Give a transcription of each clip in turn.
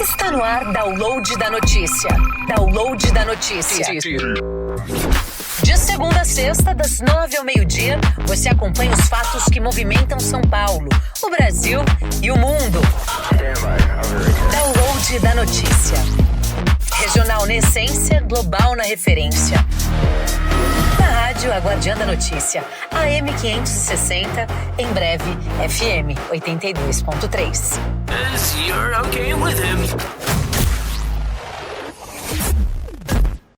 Está no ar Download da Notícia. Download da Notícia. De segunda a sexta, das 9 ao meio-dia, você acompanha os fatos que movimentam São Paulo, o Brasil e o mundo. Download da Notícia. Regional na essência, global na referência. Na rádio, a Guardiã da Notícia, AM 560, em breve, FM 82.3.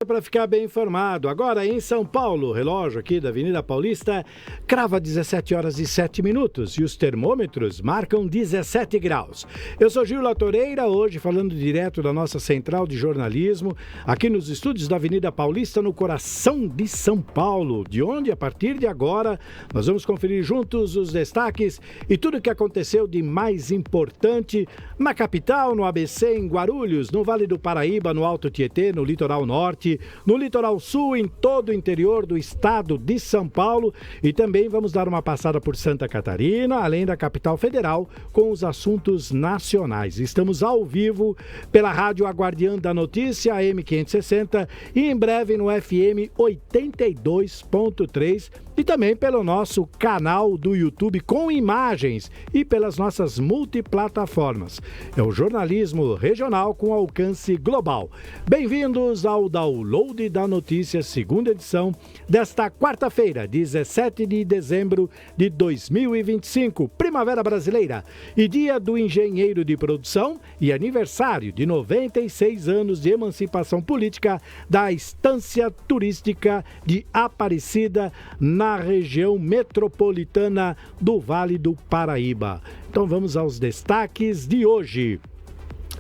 Para ficar bem informado, agora em São Paulo, o relógio aqui da Avenida Paulista crava 17 horas e 7 minutos e os termômetros marcam 17 graus. Eu sou Gil Latoreira, hoje falando direto da nossa central de jornalismo, aqui nos estúdios da Avenida Paulista, no coração de São Paulo, de onde, a partir de agora, nós vamos conferir juntos os destaques e tudo o que aconteceu de mais importante na capital, no ABC, em Guarulhos, no Vale do Paraíba, no Alto Tietê, no Litoral Norte, no Litoral Sul, em todo o interior do estado de São Paulo, e também vamos dar uma passada por Santa Catarina, além da capital federal, com os assuntos nacionais. Estamos ao vivo pela rádio A Guardiã da Notícia, AM 560, e em breve no FM 82.3, e também pelo nosso canal do YouTube com imagens e pelas nossas multiplataformas. É o jornalismo regional com alcance global. Bem-vindos ao Download da Notícia, segunda edição desta quarta-feira, 17 de dezembro de 2025, Primavera Brasileira e Dia do Engenheiro de Produção e aniversário de 96 anos de emancipação política da Estância Turística de Aparecida, na região metropolitana do Vale do Paraíba. Então vamos aos destaques de hoje.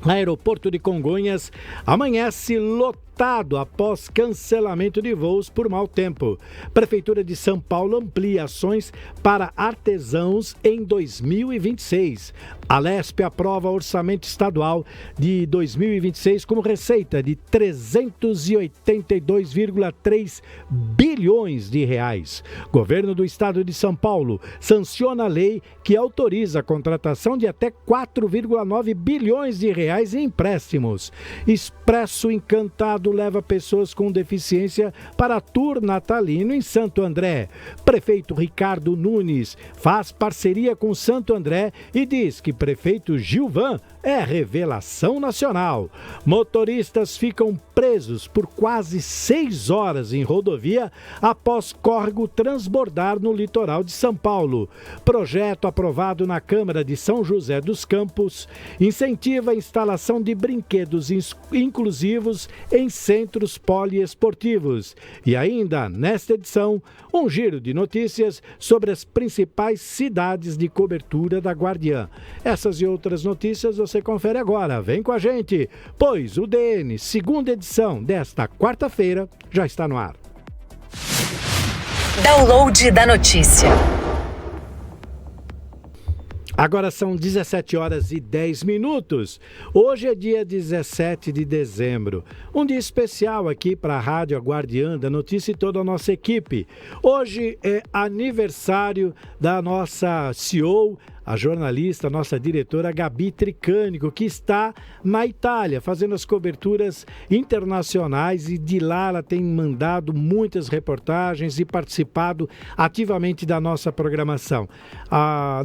Aeroporto de Congonhas amanhece lotado após cancelamento de voos por mau tempo. Prefeitura de São Paulo amplia ações para artesãos em 2026. A Lesp aprova orçamento estadual de 2026 com receita de 382,3 bilhões de reais. Governo do estado de São Paulo sanciona a lei que autoriza a contratação de até 4,9 bilhões de reais em empréstimos. Expresso Encantado leva pessoas com deficiência para tour natalino em Santo André. Prefeito Ricardo Nunes faz parceria com Santo André e diz que prefeito Gilvan é revelação nacional. Motoristas ficam presos por quase 6 horas em rodovia após córrego transbordar no litoral de São Paulo. Projeto aprovado na Câmara de São José dos Campos incentiva a instalação de brinquedos inclusivos em centros poliesportivos. E ainda, nesta edição, um giro de notícias sobre as principais cidades de cobertura da Guardiã. Essas e outras notícias você confere agora. Vem com a gente, pois o DN, segunda edição desta quarta-feira, já está no ar. Download da Notícia. Agora são 17 horas e 10 minutos. Hoje é dia 17 de dezembro. Um dia especial aqui para a Rádio A Guardiã da Notícia e toda a nossa equipe. Hoje é aniversário da nossa CEO, a jornalista, a nossa diretora Gabi Tricânico, que está na Itália, fazendo as coberturas internacionais, e de lá ela tem mandado muitas reportagens e participado ativamente da nossa programação.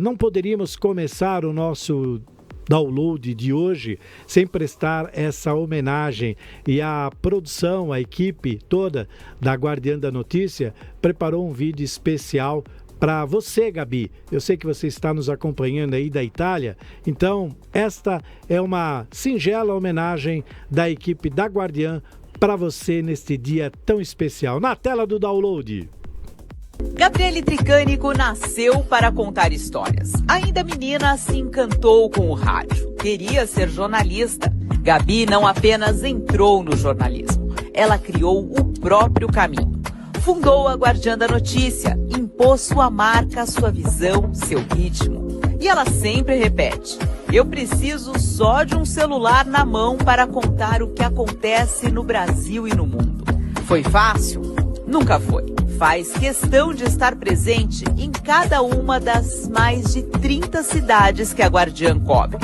Não poderíamos começar o nosso Download de hoje sem prestar essa homenagem, e a produção, a equipe toda da Guardiã da Notícia preparou um vídeo especial para você, Gabi. Eu sei que você está nos acompanhando aí da Itália, então esta é uma singela homenagem da equipe da Guardiã para você neste dia tão especial. Na tela do Download. Gabriele Tricânico nasceu para contar histórias. Ainda menina, se encantou com o rádio. Queria ser jornalista. Gabi não apenas entrou no jornalismo, ela criou o próprio caminho. Fundou a Guardiã da Notícia, impôs sua marca, sua visão, seu ritmo. E ela sempre repete: eu preciso só de um celular na mão para contar o que acontece no Brasil e no mundo. Foi fácil? Nunca foi. faz questão de estar presente em cada uma das mais de 30 cidades que a Guardiã cobre.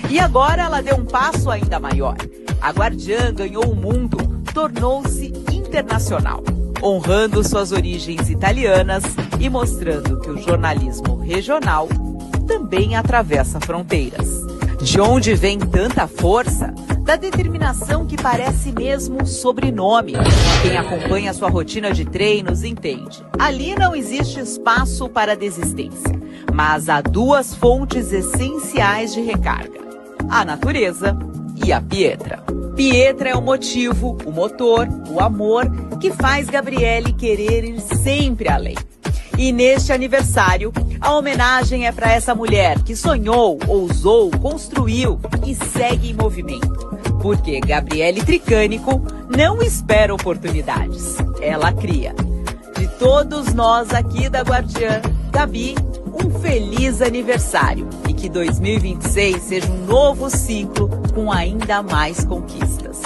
E agora ela deu um passo ainda maior. A Guardiã ganhou o mundo, tornou-se internacional, honrando suas origens italianas e mostrando que o jornalismo regional também atravessa fronteiras. De onde vem tanta força? Da determinação que parece mesmo sobrenome. Quem acompanha sua rotina de treinos entende. Ali não existe espaço para desistência, mas há duas fontes essenciais de recarga: a natureza e a Pietra. Pietra é o motivo, o motor, o amor que faz Gabriele querer ir sempre além. E neste aniversário, a homenagem é para essa mulher que sonhou, ousou, construiu e segue em movimento. Porque Gabriele Tricânico não espera oportunidades, ela cria. De todos nós aqui da Guardiã, Gabi, um feliz aniversário e que 2026 seja um novo ciclo com ainda mais conquistas.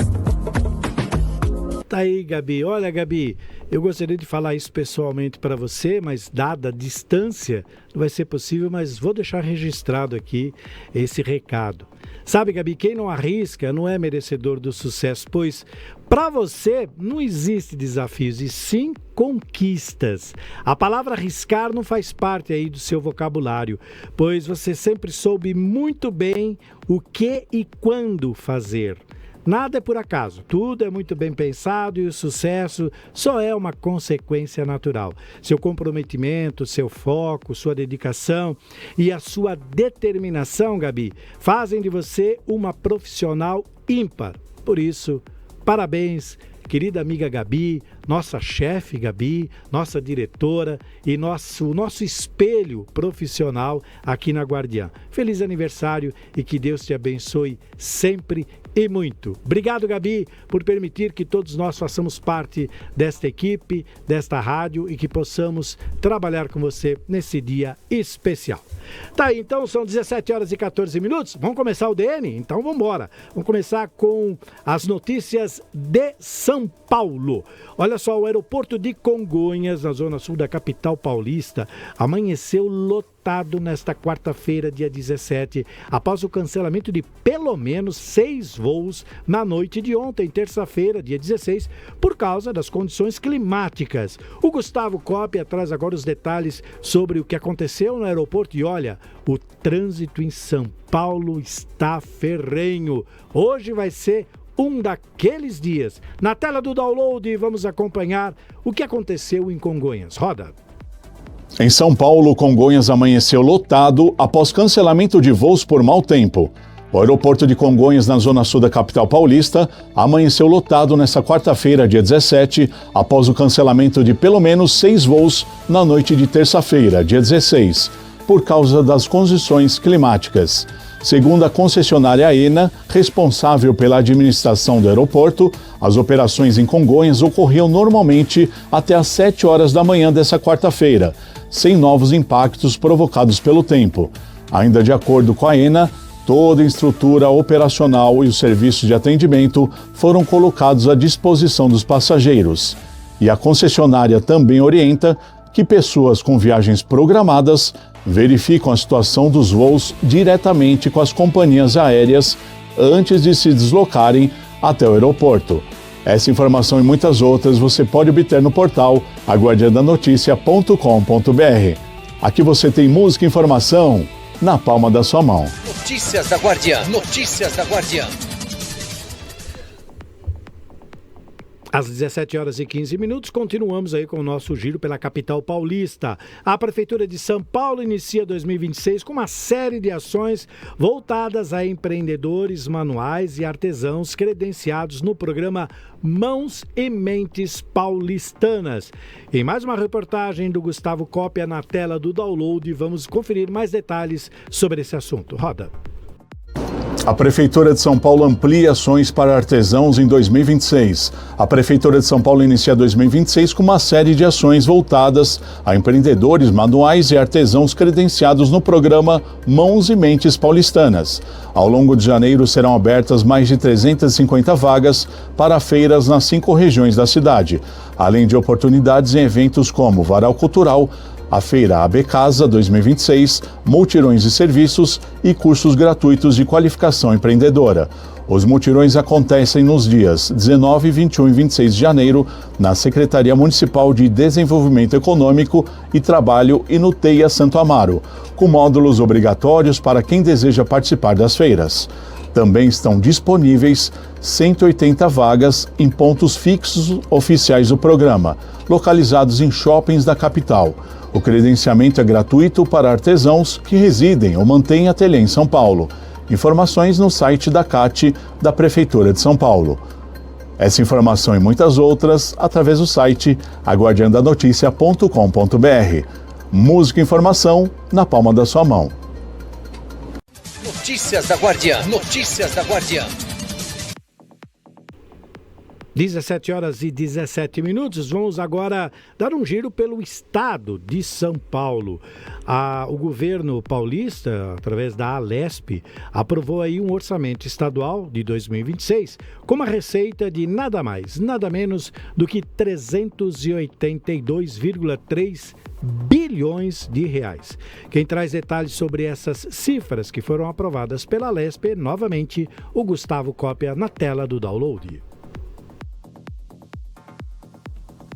Tá aí, Gabi. Olha, Gabi, eu gostaria de falar isso pessoalmente para você, mas dada a distância, não vai ser possível, mas vou deixar registrado aqui esse recado. Sabe, Gabi, quem não arrisca não é merecedor do sucesso, pois para você não existe desafios, e sim conquistas. A palavra arriscar não faz parte aí do seu vocabulário, pois você sempre soube muito bem o que e quando fazer. Nada é por acaso, tudo é muito bem pensado e o sucesso só é uma consequência natural. Seu comprometimento, seu foco, sua dedicação e a sua determinação, Gabi, fazem de você uma profissional ímpar. Por isso, parabéns, querida amiga Gabi, nossa chefe Gabi, nossa diretora e nosso espelho profissional aqui na Guardiã. Feliz aniversário e que Deus te abençoe sempre e muito. Obrigado, Gabi, por permitir que todos nós façamos parte desta equipe, desta rádio e que possamos trabalhar com você nesse dia especial. Tá aí, então, são 17 horas e 14 minutos. Vamos começar o DN? Então vamos embora. Vamos começar com as notícias de São Paulo. Olha só, o aeroporto de Congonhas, na zona sul da capital paulista, amanheceu lotado nesta quarta-feira, dia 17, após o cancelamento de pelo menos 6 voos na noite de ontem, terça-feira, dia 16, por causa das condições climáticas. O Gustavo Copia traz agora os detalhes sobre o que aconteceu no aeroporto e olha, o trânsito em São Paulo está ferrenho. Hoje vai ser um daqueles dias. Na tela do download, vamos acompanhar o que aconteceu em Congonhas. Roda. Em São Paulo, Congonhas amanheceu lotado após cancelamento de voos por mau tempo. O aeroporto de Congonhas, na zona sul da capital paulista, amanheceu lotado nesta quarta-feira, dia 17, após o cancelamento de pelo menos 6 voos na noite de terça-feira, dia 16, por causa das condições climáticas. Segundo a concessionária ENA, responsável pela administração do aeroporto, as operações em Congonhas ocorriam normalmente até às 7 horas da manhã dessa quarta-feira, sem novos impactos provocados pelo tempo. Ainda de acordo com a ENA, toda a estrutura operacional e os serviços de atendimento foram colocados à disposição dos passageiros. E a concessionária também orienta que pessoas com viagens programadas verificam a situação dos voos diretamente com as companhias aéreas antes de se deslocarem até o aeroporto. Essa informação e muitas outras você pode obter no portal aguardiandanoticia.com.br. Aqui você tem música e informação na palma da sua mão. Notícias da Guardiã. Notícias da Guardiã. Às 17 horas e 15 minutos, continuamos aí com o nosso giro pela capital paulista. A Prefeitura de São Paulo inicia 2026 com uma série de ações voltadas a empreendedores manuais e artesãos credenciados no programa Mãos e Mentes Paulistanas. Em mais uma reportagem do Gustavo Copia na tela do download, vamos conferir mais detalhes sobre esse assunto. Roda. A Prefeitura de São Paulo amplia ações para artesãos em 2026. A Prefeitura de São Paulo inicia 2026 com uma série de ações voltadas a empreendedores manuais e artesãos credenciados no programa Mãos e Mentes Paulistanas. Ao longo de janeiro serão abertas mais de 350 vagas para feiras nas 5 regiões da cidade, além de oportunidades em eventos como Varal Cultural, a Feira AB Casa 2026, multirões de serviços e cursos gratuitos de qualificação empreendedora. Os multirões acontecem nos dias 19, 21 e 26 de janeiro na Secretaria Municipal de Desenvolvimento Econômico e Trabalho e no TEIA Santo Amaro, com módulos obrigatórios para quem deseja participar das feiras. Também estão disponíveis 180 vagas em pontos fixos oficiais do programa, localizados em shoppings da capital. O credenciamento é gratuito para artesãos que residem ou mantêm ateliê em São Paulo. Informações no site da CAT da Prefeitura de São Paulo. Essa informação e muitas outras através do site aguardiandanoticia.com.br. Música e informação na palma da sua mão. Notícias da Guardiã. Notícias da Guardiã. 17 horas e 17 minutos. Vamos agora dar um giro pelo estado de São Paulo. O governo paulista, através da Alesp, aprovou aí um orçamento estadual de 2026 com uma receita de nada mais, nada menos do que 382,3 bilhões de reais. Quem traz detalhes sobre essas cifras que foram aprovadas pela Alesp, novamente, o Gustavo Cópia na tela do download.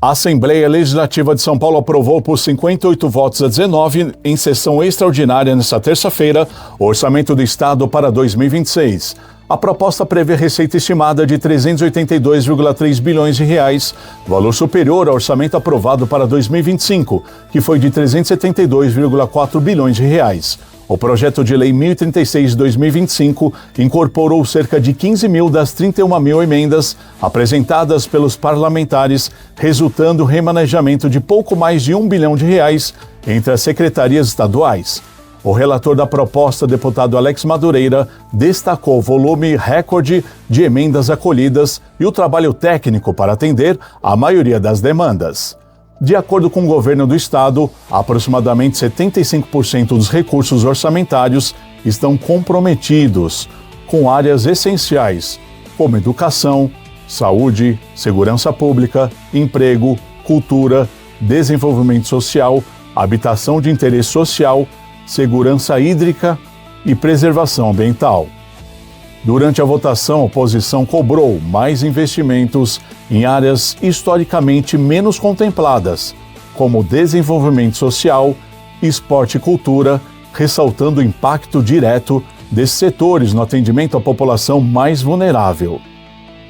A Assembleia Legislativa de São Paulo aprovou por 58 votos a 19, em sessão extraordinária nesta terça-feira, o Orçamento do Estado para 2026. A proposta prevê receita estimada de 382,3 bilhões de reais, valor superior ao orçamento aprovado para 2025, que foi de 372,4 bilhões de reais. O projeto de lei 1036 de 2025 incorporou cerca de 15 mil das 31 mil emendas apresentadas pelos parlamentares, resultando remanejamento de pouco mais de R$1 bilhão entre as secretarias estaduais. O relator da proposta, deputado Alex Madureira, destacou o volume recorde de emendas acolhidas e o trabalho técnico para atender a maioria das demandas. De acordo com o governo do estado, aproximadamente 75% dos recursos orçamentários estão comprometidos com áreas essenciais, como educação, saúde, segurança pública, emprego, cultura, desenvolvimento social, habitação de interesse social, segurança hídrica e preservação ambiental. Durante a votação, a oposição cobrou mais investimentos em áreas historicamente menos contempladas, como desenvolvimento social, esporte e cultura, ressaltando o impacto direto desses setores no atendimento à população mais vulnerável.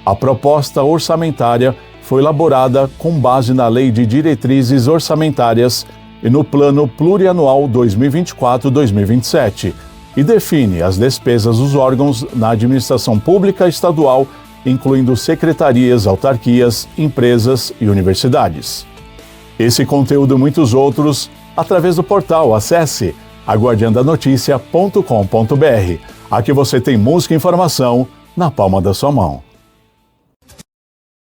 A proposta orçamentária foi elaborada com base na Lei de Diretrizes Orçamentárias e no Plano Plurianual 2024-2027, e define as despesas dos órgãos na administração pública estadual, incluindo secretarias, autarquias, empresas e universidades. Esse conteúdo e muitos outros através do portal. Acesse aguardiandanoticia.com.br. Aqui você tem música e informação na palma da sua mão.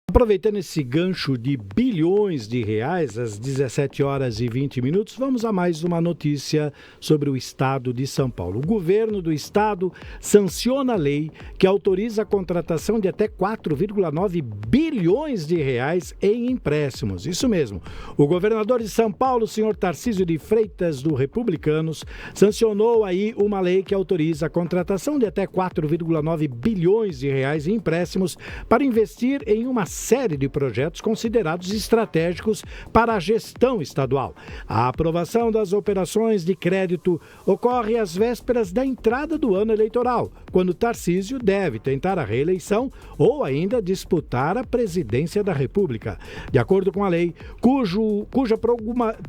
Aproveitando esse gancho de bilhões de reais, às 17 horas e 20 minutos, vamos a mais uma notícia sobre o estado de São Paulo. O governo do estado sanciona a lei que autoriza a contratação de até 4,9 bilhões de reais em empréstimos. Isso mesmo. O governador de São Paulo, o senhor Tarcísio de Freitas, do Republicanos, sancionou aí uma lei que autoriza a contratação de até 4,9 bilhões de reais em empréstimos para investir em uma série de projetos considerados estratégicos para a gestão estadual. A aprovação das operações de crédito ocorre às vésperas da entrada do ano eleitoral, quando Tarcísio deve tentar a reeleição ou ainda disputar a presidência Presidência da República. De acordo com a lei, cuja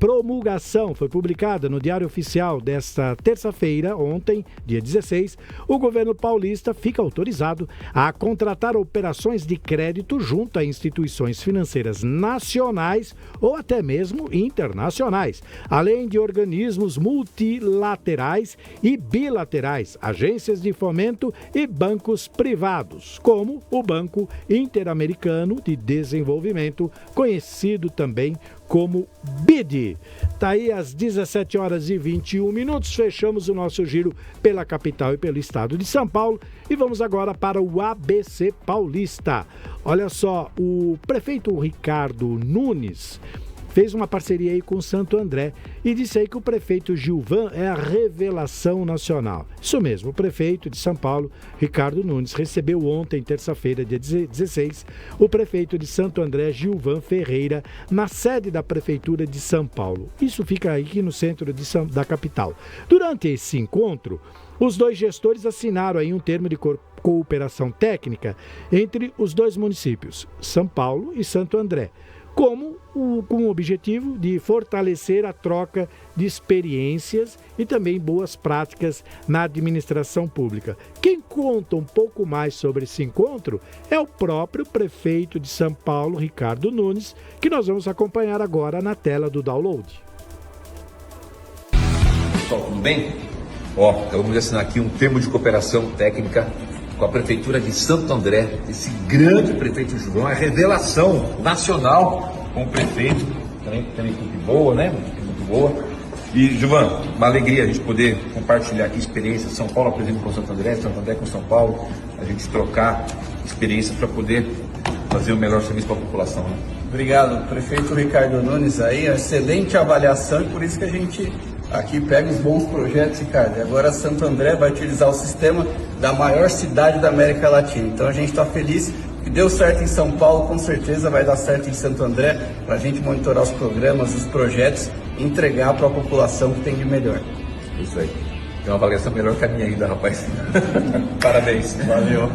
promulgação foi publicada no Diário Oficial desta terça-feira, ontem, dia 16, o governo paulista fica autorizado a contratar operações de crédito junto a instituições financeiras nacionais ou até mesmo internacionais, além de organismos multilaterais e bilaterais, agências de fomento e bancos privados, como o Banco Interamericano de Desenvolvimento, conhecido também como BID. Tá aí às 17h21, fechamos o nosso giro pela capital e pelo estado de São Paulo e vamos agora para o ABC Paulista. Olha só, o prefeito Ricardo Nunes fez uma parceria aí com o Santo André e disse aí que o prefeito Gilvan é a revelação nacional. Isso mesmo, o prefeito de São Paulo, Ricardo Nunes, recebeu ontem, terça-feira, dia 16, o prefeito de Santo André, Gilvan Ferreira, na sede da Prefeitura de São Paulo. Isso fica aqui no centro da capital. Durante esse encontro, os dois gestores assinaram aí um termo de cooperação técnica entre os dois municípios, São Paulo e Santo André, com o objetivo de fortalecer a troca de experiências e também boas práticas na administração pública. Quem conta um pouco mais sobre esse encontro é o próprio prefeito de São Paulo, Ricardo Nunes, que nós vamos acompanhar agora na tela do download. Pessoal, tudo bem? Acabamos de assinar aqui um termo de cooperação técnica com a Prefeitura de Santo André, esse grande prefeito Gilvan, a revelação nacional com o prefeito, tem equipe boa, né? Uma equipe muito boa. E, Gilvan, uma alegria a gente poder compartilhar aqui experiências, São Paulo apresenta com Santo André com São Paulo, a gente trocar experiências para poder fazer o melhor serviço para a população, né? Obrigado, prefeito Ricardo Nunes aí, excelente avaliação e por isso que a gente aqui pega os bons projetos, Ricardo. E agora Santo André vai utilizar o sistema da maior cidade da América Latina. Então a gente está feliz que deu certo em São Paulo, com certeza vai dar certo em Santo André, para a gente monitorar os programas, os projetos e entregar para a população que tem de melhor. Isso aí. Tem uma avaliação melhor que a minha ainda, rapaz. Parabéns. Valeu.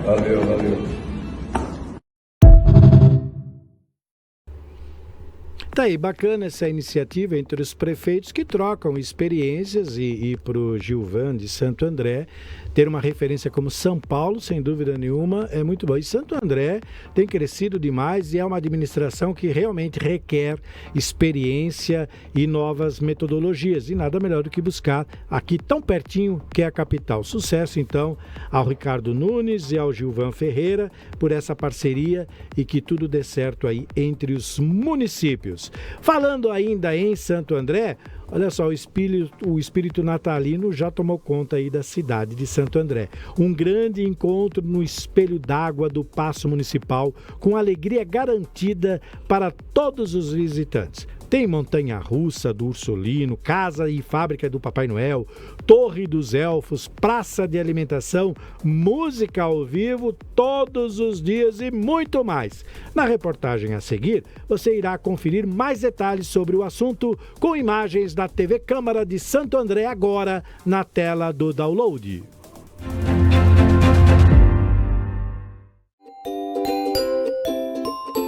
Tá aí, bacana essa iniciativa entre os prefeitos que trocam experiências e para o Gilvan de Santo André ter uma referência como São Paulo, sem dúvida nenhuma, é muito bom. E Santo André tem crescido demais e é uma administração que realmente requer experiência e novas metodologias. E nada melhor do que buscar aqui tão pertinho que é a capital. Sucesso, então, ao Ricardo Nunes e ao Gilvan Ferreira por essa parceria e que tudo dê certo aí entre os municípios. Falando ainda em Santo André, olha só, o espírito natalino já tomou conta aí da cidade de Santo André. Um grande encontro no espelho d'água do Paço Municipal, com alegria garantida para todos os visitantes. Tem montanha-russa do Ursulino, casa e fábrica do Papai Noel, Torre dos Elfos, praça de alimentação, música ao vivo todos os dias e muito mais. Na reportagem a seguir, você irá conferir mais detalhes sobre o assunto com imagens da TV Câmara de Santo André agora na tela do download.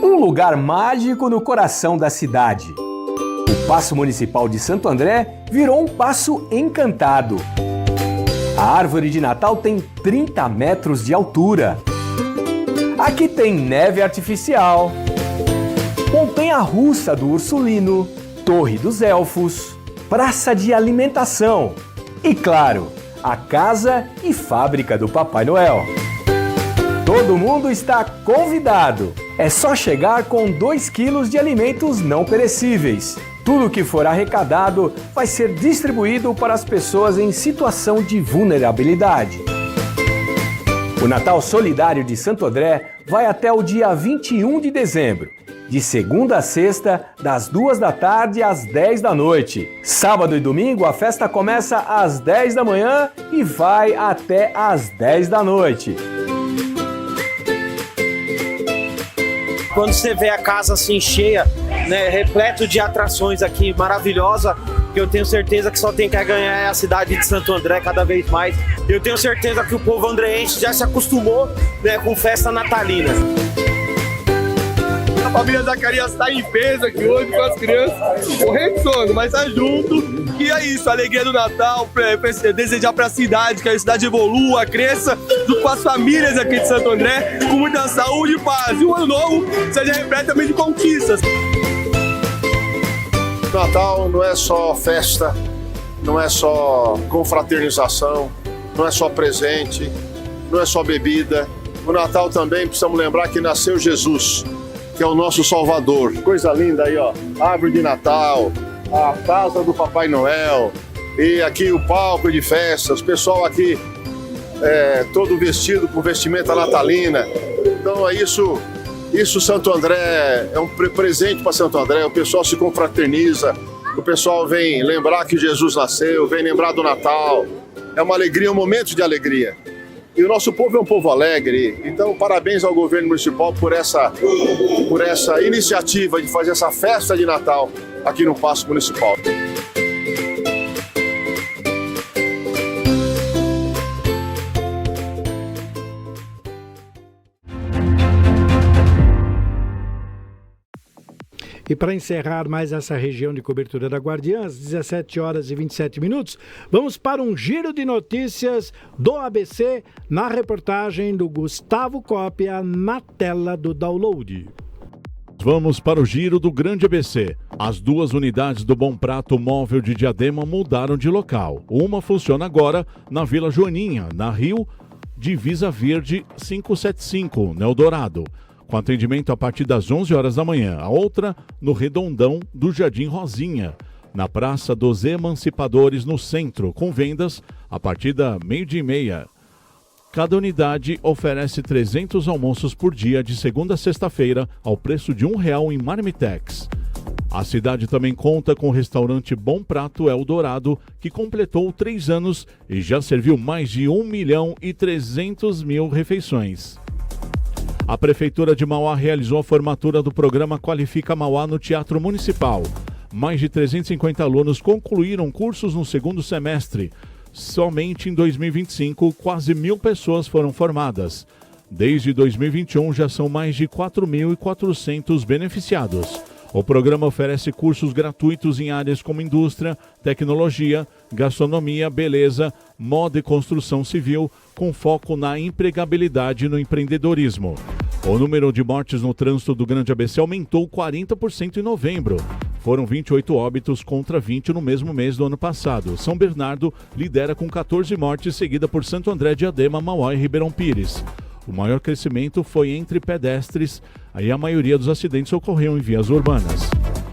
Um lugar mágico no coração da cidade. O Paço Municipal de Santo André virou um paço encantado. A árvore de Natal tem 30 metros de altura. Aqui tem neve artificial, montanha-russa do Ursulino, Torre dos Elfos, praça de alimentação e, claro, a casa e fábrica do Papai Noel. Todo mundo está convidado. É só chegar com 2 quilos de alimentos não perecíveis. Tudo que for arrecadado vai ser distribuído para as pessoas em situação de vulnerabilidade. O Natal Solidário de Santo André vai até o dia 21 de dezembro, de segunda a sexta, das 2 da tarde às 10 da noite. Sábado e domingo a festa começa às 10 da manhã e vai até às 10 da noite. Quando você vê a casa assim cheia, né, repleto de atrações aqui, maravilhosa, que eu tenho certeza que só tem que ganhar é a cidade de Santo André cada vez mais. Eu tenho certeza que o povo andreense já se acostumou, né, com festa natalina. A família Zacarias tá em peso aqui hoje com as crianças, morrendo de sono, mas tá junto. E é isso, a alegria do Natal, desejar pra cidade, que a cidade evolua, cresça, junto com as famílias aqui de Santo André, com muita saúde e paz. E o ano novo seja repleto também de conquistas. Natal não é só festa, não é só confraternização, não é só presente, não é só bebida. O Natal também precisamos lembrar que nasceu Jesus, que é o nosso Salvador. Coisa linda aí, ó, árvore de Natal, a casa do Papai Noel e aqui o palco de festas, o pessoal aqui todo vestido com vestimenta natalina. Então é isso Santo André, é um presente para Santo André, o pessoal se confraterniza, o pessoal vem lembrar que Jesus nasceu, vem lembrar do Natal. É uma alegria, um momento de alegria. E o nosso povo é um povo alegre, então parabéns ao governo municipal por essa iniciativa de fazer essa festa de Natal aqui no Paço Municipal. E para encerrar mais essa região de cobertura da Guardiã, às 17 horas e 27 minutos, vamos para um giro de notícias do ABC na reportagem do Gustavo Cópia na tela do download. Vamos para o giro do Grande ABC. As duas unidades do Bom Prato Móvel de Diadema mudaram de local. Uma funciona agora na Vila Joaninha, na Rio, Divisa Verde 575, no Eldorado, com atendimento a partir das 11 horas da manhã. A outra no Redondão do Jardim Rosinha, na Praça dos Emancipadores, no centro, com vendas a partir da 12h30. Cada unidade oferece 300 almoços por dia de segunda a sexta-feira ao preço de R$1 em Marmitex. A cidade também conta com o restaurante Bom Prato Eldorado, que completou 3 anos e já serviu mais de 1.300.000 refeições. A Prefeitura de Mauá realizou a formatura do programa Qualifica Mauá no Teatro Municipal. Mais de 350 alunos concluíram cursos no segundo semestre. Somente em 2025, quase 1.000 pessoas foram formadas. Desde 2021, já são mais de 4.400 beneficiados. O programa oferece cursos gratuitos em áreas como indústria, tecnologia, gastronomia, beleza, moda e construção civil, com foco na empregabilidade e no empreendedorismo. O número de mortes no trânsito do Grande ABC aumentou 40% em novembro. Foram 28 óbitos contra 20 no mesmo mês do ano passado. São Bernardo lidera com 14 mortes, seguida por Santo André, Diadema, Mauá e Ribeirão Pires. O maior crescimento foi entre pedestres, aí a maioria dos acidentes ocorreu em vias urbanas.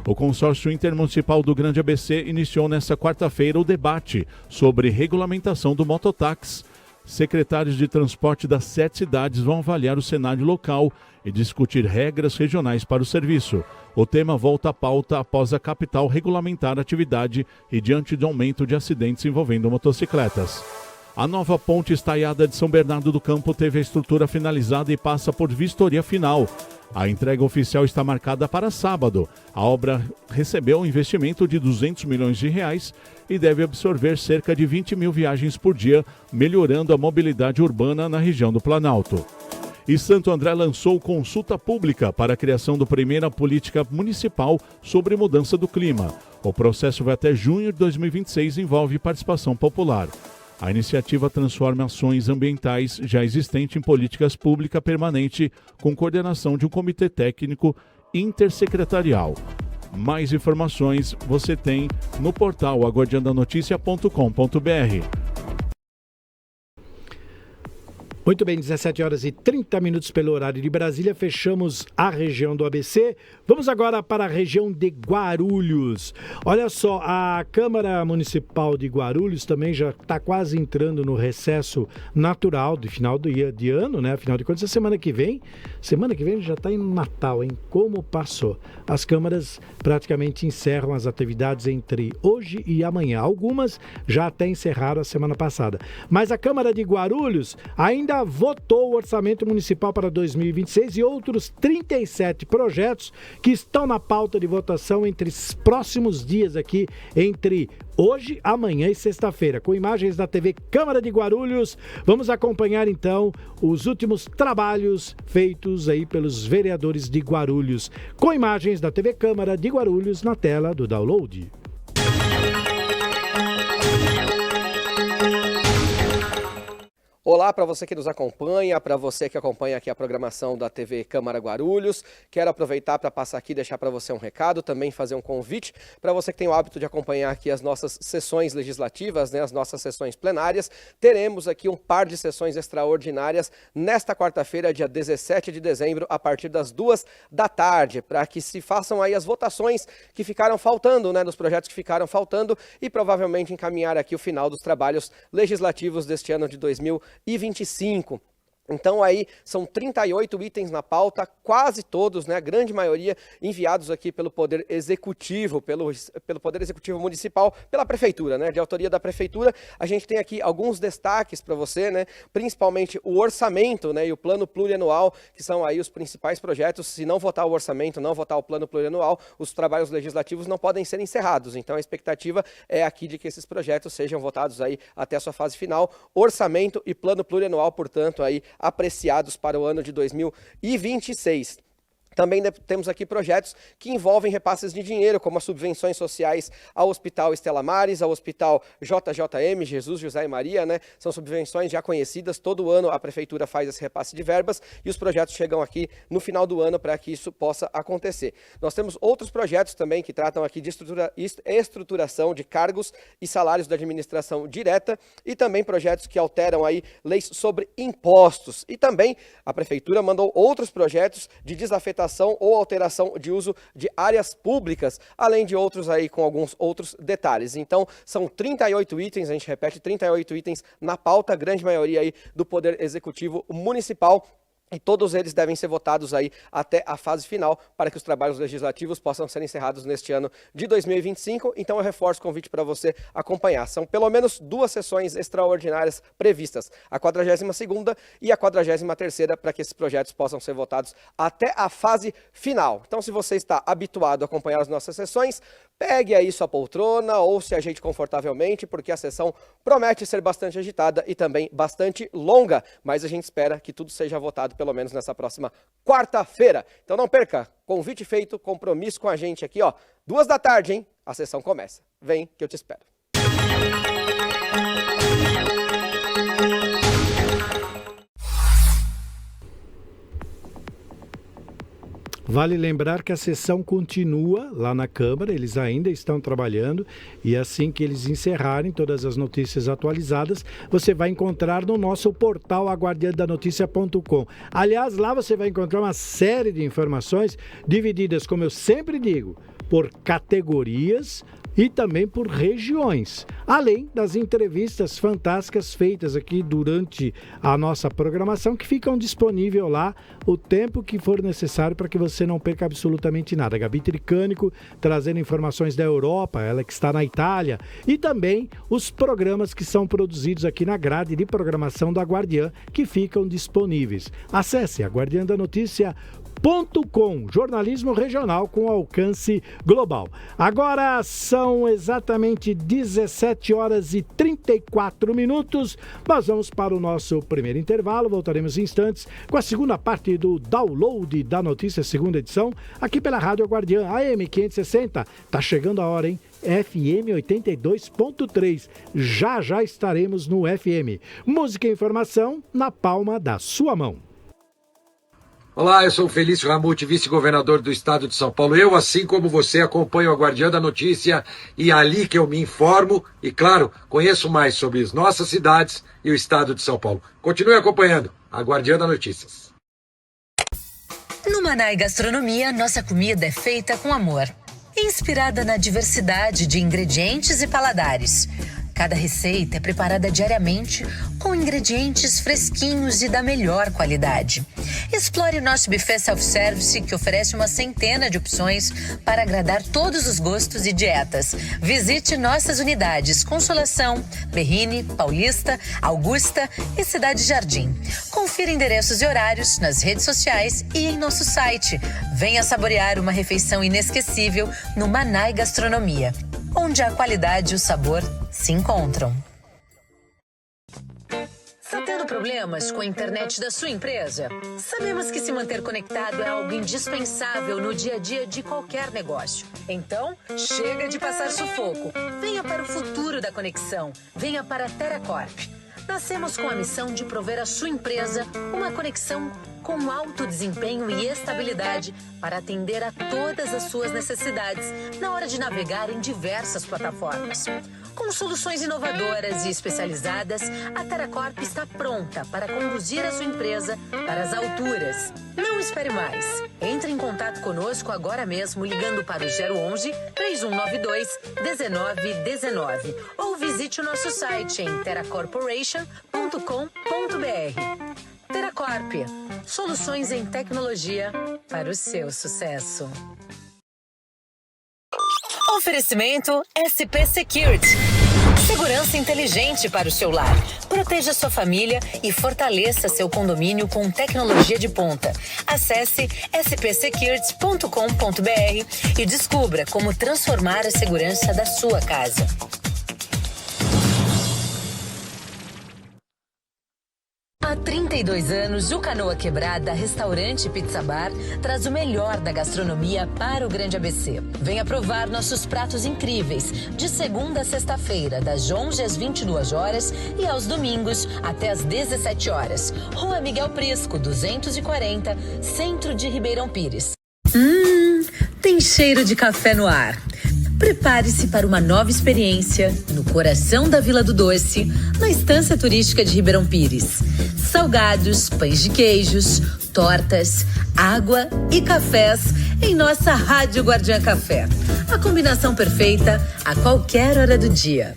O consórcio intermunicipal do Grande ABC iniciou nesta quarta-feira o debate sobre regulamentação do mototáxi. Secretários de transporte das 7 cidades vão avaliar o cenário local e discutir regras regionais para o serviço. O tema volta à pauta após a capital regulamentar a atividade e diante do aumento de acidentes envolvendo motocicletas. A nova ponte estaiada de São Bernardo do Campo teve a estrutura finalizada e passa por vistoria final. A entrega oficial está marcada para sábado. A obra recebeu um investimento de R$200 milhões e deve absorver cerca de 20.000 viagens por dia, melhorando a mobilidade urbana na região do Planalto. E Santo André lançou consulta pública para a criação da primeira política municipal sobre mudança do clima. O processo vai até junho de 2026 e envolve participação popular. A iniciativa transforma ações ambientais já existentes em políticas públicas permanente, com coordenação de um comitê técnico intersecretarial. Mais informações você tem no portal aguardiandanoticia.com.br. Muito bem, 17 horas e 30 minutos pelo horário de Brasília, fechamos a região do ABC. Vamos agora para a região de Guarulhos. Olha só, a Câmara Municipal de Guarulhos também já está quase entrando no recesso natural de final de ano, né? Afinal de contas, semana que vem já está em Natal, hein? Como passou? As câmaras praticamente encerram as atividades entre hoje e amanhã. Algumas já até encerraram a semana passada. Mas a Câmara de Guarulhos ainda Câmara votou o orçamento municipal para 2026 e outros 37 projetos que estão na pauta de votação entre os próximos dias aqui, entre hoje, amanhã e sexta-feira. Com imagens da TV Câmara de Guarulhos, vamos acompanhar então os últimos trabalhos feitos aí pelos vereadores de Guarulhos. Com imagens da TV Câmara de Guarulhos na tela do download. Olá para você que nos acompanha, para você que acompanha aqui a programação da TV Câmara Guarulhos. Quero aproveitar para passar aqui e deixar para você um recado, também fazer um convite para você que tem o hábito de acompanhar aqui as nossas sessões legislativas, né, as nossas sessões plenárias. Teremos aqui um par de sessões extraordinárias nesta quarta-feira, dia 17 de dezembro, a partir das 14h, para que se façam aí as votações que ficaram faltando, né, dos projetos que ficaram faltando e provavelmente encaminhar aqui o final dos trabalhos legislativos deste ano de 2025. Então aí são 38 itens na pauta, quase todos, né, a grande maioria enviados aqui pelo Poder Executivo, pelo Poder Executivo Municipal, pela Prefeitura, né, de autoria da Prefeitura. A gente tem aqui alguns destaques para você, né, principalmente o orçamento, né, e o plano plurianual, que são aí os principais projetos. Se não votar o orçamento, não votar o plano plurianual, os trabalhos legislativos não podem ser encerrados. Então a expectativa é aqui de que esses projetos sejam votados aí até a sua fase final. Orçamento e plano plurianual, portanto, aí apreciados para o ano de 2026. Também temos aqui projetos que envolvem repasses de dinheiro, como as subvenções sociais ao Hospital Estela Maris, ao Hospital JJM, Jesus, José e Maria, né? São subvenções já conhecidas, todo ano a Prefeitura faz esse repasse de verbas e os projetos chegam aqui no final do ano para que isso possa acontecer. Nós temos outros projetos também que tratam aqui de estruturação de cargos e salários da administração direta e também projetos que alteram aí leis sobre impostos. E também a Prefeitura mandou outros projetos de desafetação ou alteração de uso de áreas públicas, além de outros aí com alguns outros detalhes. Então, são 38 itens, a gente repete, 38 itens na pauta, a grande maioria aí do Poder Executivo Municipal. E todos eles devem ser votados aí até a fase final para que os trabalhos legislativos possam ser encerrados neste ano de 2025. Então eu reforço o convite para você acompanhar. São pelo menos 2 sessões extraordinárias previstas, a 42ª e a 43ª, para que esses projetos possam ser votados até a fase final. Então, se você está habituado a acompanhar as nossas sessões, pegue aí sua poltrona ou se ajeite confortavelmente, porque a sessão promete ser bastante agitada e também bastante longa, mas a gente espera que tudo seja votado pelo menos nessa próxima quarta-feira. Então não perca, convite feito, compromisso com a gente aqui, ó, 14h, hein? A sessão começa. Vem que eu te espero. Vale lembrar que a sessão continua lá na Câmara, eles ainda estão trabalhando e assim que eles encerrarem todas as notícias atualizadas, você vai encontrar no nosso portal aguardiandanoticia.com. Aliás, lá você vai encontrar uma série de informações divididas, como eu sempre digo, por categorias e também por regiões, além das entrevistas fantásticas feitas aqui durante a nossa programação, que ficam disponíveis lá o tempo que for necessário para que você não perca absolutamente nada. Gabi Tricânico trazendo informações da Europa, ela que está na Itália, e também os programas que são produzidos aqui na grade de programação da Guardiã, que ficam disponíveis. Acesse aguardiandanoticia.com, jornalismo regional com alcance global. Agora são exatamente 17h34. Nós vamos para o nosso primeiro intervalo, voltaremos em instantes com a segunda parte do Download da Notícia, segunda edição, aqui pela Rádio Guardiã, AM 560. Tá chegando a hora, hein? FM 82.3. Já estaremos no FM. Música e informação na palma da sua mão. Olá, eu sou o Felício Ramute, vice-governador do estado de São Paulo. Eu, assim como você, acompanho a Guardiã da Notícia e é ali que eu me informo e, claro, conheço mais sobre as nossas cidades e o estado de São Paulo. Continue acompanhando a Guardiã da Notícias. No Manai Gastronomia, nossa comida é feita com amor, inspirada na diversidade de ingredientes e paladares. Cada receita é preparada diariamente com ingredientes fresquinhos e da melhor qualidade. Explore o nosso buffet self-service, que oferece uma centena de opções para agradar todos os gostos e dietas. Visite nossas unidades Consolação, Berrini, Paulista, Augusta e Cidade Jardim. Confira endereços e horários nas redes sociais e em nosso site. Venha saborear uma refeição inesquecível no Manai Gastronomia, onde a qualidade e o sabor se encontram. Está tendo problemas com a internet da sua empresa? Sabemos que se manter conectado é algo indispensável no dia a dia de qualquer negócio. Então, chega de passar sufoco. Venha para o futuro da conexão. Venha para a TerraCorp. Nascemos com a missão de prover à sua empresa uma conexão com alto desempenho e estabilidade para atender a todas as suas necessidades na hora de navegar em diversas plataformas. Com soluções inovadoras e especializadas, a TerraCorp está pronta para conduzir a sua empresa para as alturas. Não espere mais. Entre em contato conosco agora mesmo ligando para o 011 3192 1919 ou visite o nosso site em terracorporation.com.br. TerraCorp, soluções em tecnologia para o seu sucesso. Oferecimento SP Security. Segurança inteligente para o seu lar. Proteja sua família e fortaleça seu condomínio com tecnologia de ponta. Acesse spsecurity.com.br e descubra como transformar a segurança da sua casa. Há 32 anos, o Canoa Quebrada Restaurante e Pizza Bar traz o melhor da gastronomia para o Grande ABC. Venha provar nossos pratos incríveis, de segunda a sexta-feira, das 11 às 22 horas e aos domingos até às 17 horas. Rua Miguel Prisco, 240, Centro de Ribeirão Pires. Tem cheiro de café no ar. Prepare-se para uma nova experiência no coração da Vila do Doce, na Estância Turística de Ribeirão Pires. Salgados, pães de queijos, tortas, água e cafés em nossa Rádio Guardiã Café. A combinação perfeita a qualquer hora do dia.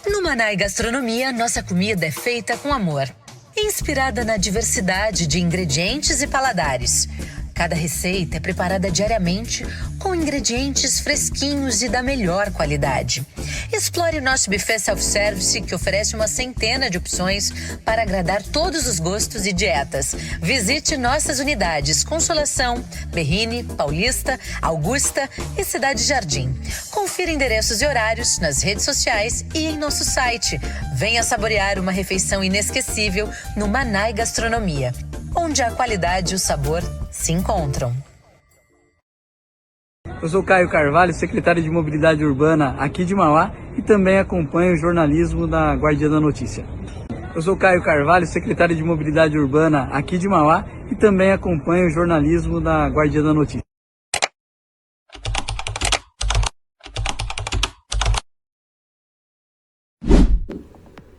No Manai Gastronomia, nossa comida é feita com amor, inspirada na diversidade de ingredientes e paladares. Cada receita é preparada diariamente com ingredientes fresquinhos e da melhor qualidade. Explore o nosso buffet self-service, que oferece uma centena de opções para agradar todos os gostos e dietas. Visite nossas unidades Consolação, Berrini, Paulista, Augusta e Cidade Jardim. Confira endereços e horários nas redes sociais e em nosso site. Venha saborear uma refeição inesquecível no Manai Gastronomia, onde a qualidade e o sabor se encontram. Eu sou Caio Carvalho, secretário de Mobilidade Urbana aqui de Mauá e também acompanho o jornalismo da Guardiã da Notícia. Eu sou Caio Carvalho, secretário de Mobilidade Urbana aqui de Mauá e também acompanho o jornalismo da Guardiã da Notícia.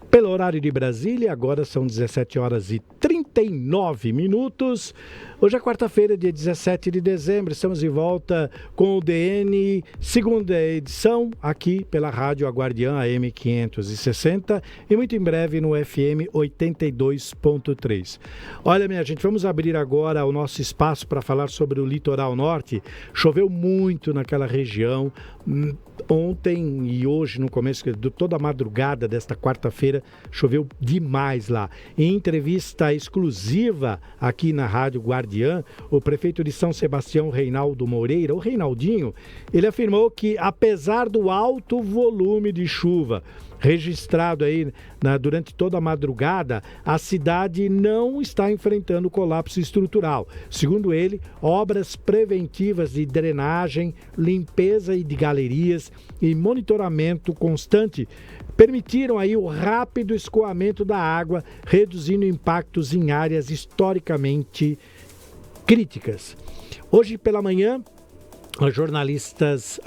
Pelo horário de Brasília, agora são 17 horas e 39 minutos. Hoje é quarta-feira, dia 17 de dezembro. Estamos de volta com o DN, segunda edição, aqui pela Rádio Guardiã AM 560 e muito em breve no FM 82.3. Olha, minha gente, vamos abrir agora o nosso espaço para falar sobre o litoral norte. Choveu muito naquela região. Ontem e hoje, no começo, toda a madrugada desta quarta-feira, choveu demais lá. Em entrevista exclusiva aqui na Rádio Guardiã, o prefeito de São Sebastião, Reinaldo Moreira, o Reinaldinho, ele afirmou que, apesar do alto volume de chuva registrado aí durante toda a madrugada, a cidade não está enfrentando colapso estrutural. Segundo ele, obras preventivas de drenagem, limpeza de galerias e monitoramento constante permitiram aí o rápido escoamento da água, reduzindo impactos em áreas historicamente críticas. Hoje pela manhã, as jornalistas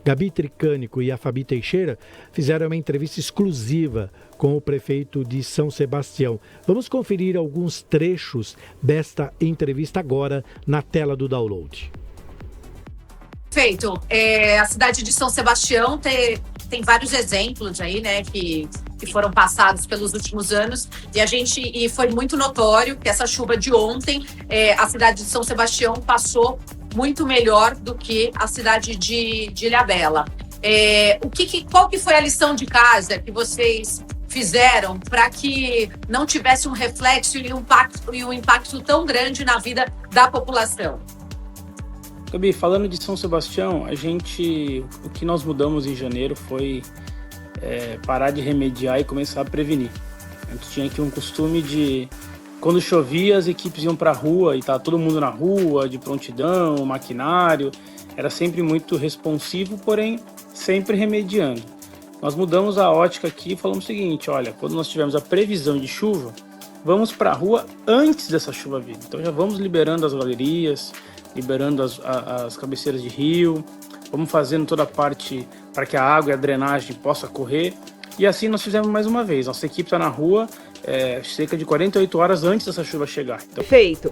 Gabi Tricânico e a Fabi Teixeira fizeram uma entrevista exclusiva com o prefeito de São Sebastião. Vamos conferir alguns trechos desta entrevista agora na tela do download. Feito. A cidade de São Sebastião tem vários exemplos aí, né, que foram passados pelos últimos anos, e foi muito notório que essa chuva de ontem, a cidade de São Sebastião passou muito melhor do que a cidade de Ilhabela. Qual que foi a lição de casa que vocês fizeram para que não tivesse um reflexo e um impacto tão grande na vida da população? Gabi, falando de São Sebastião, o que nós mudamos em janeiro foi parar de remediar e começar a prevenir. A gente tinha aqui um costume de, quando chovia, as equipes iam para a rua e estava todo mundo na rua, de prontidão, maquinário, era sempre muito responsivo, porém sempre remediando. Nós mudamos a ótica aqui e falamos o seguinte, olha, quando nós tivermos a previsão de chuva, vamos para a rua antes dessa chuva vir. Então já vamos liberando as galerias, liberando as cabeceiras de rio, vamos fazendo toda a parte para que a água e a drenagem possa correr. E assim nós fizemos mais uma vez. Nossa equipe está na rua cerca de 48 horas antes dessa chuva chegar. Então... Perfeito.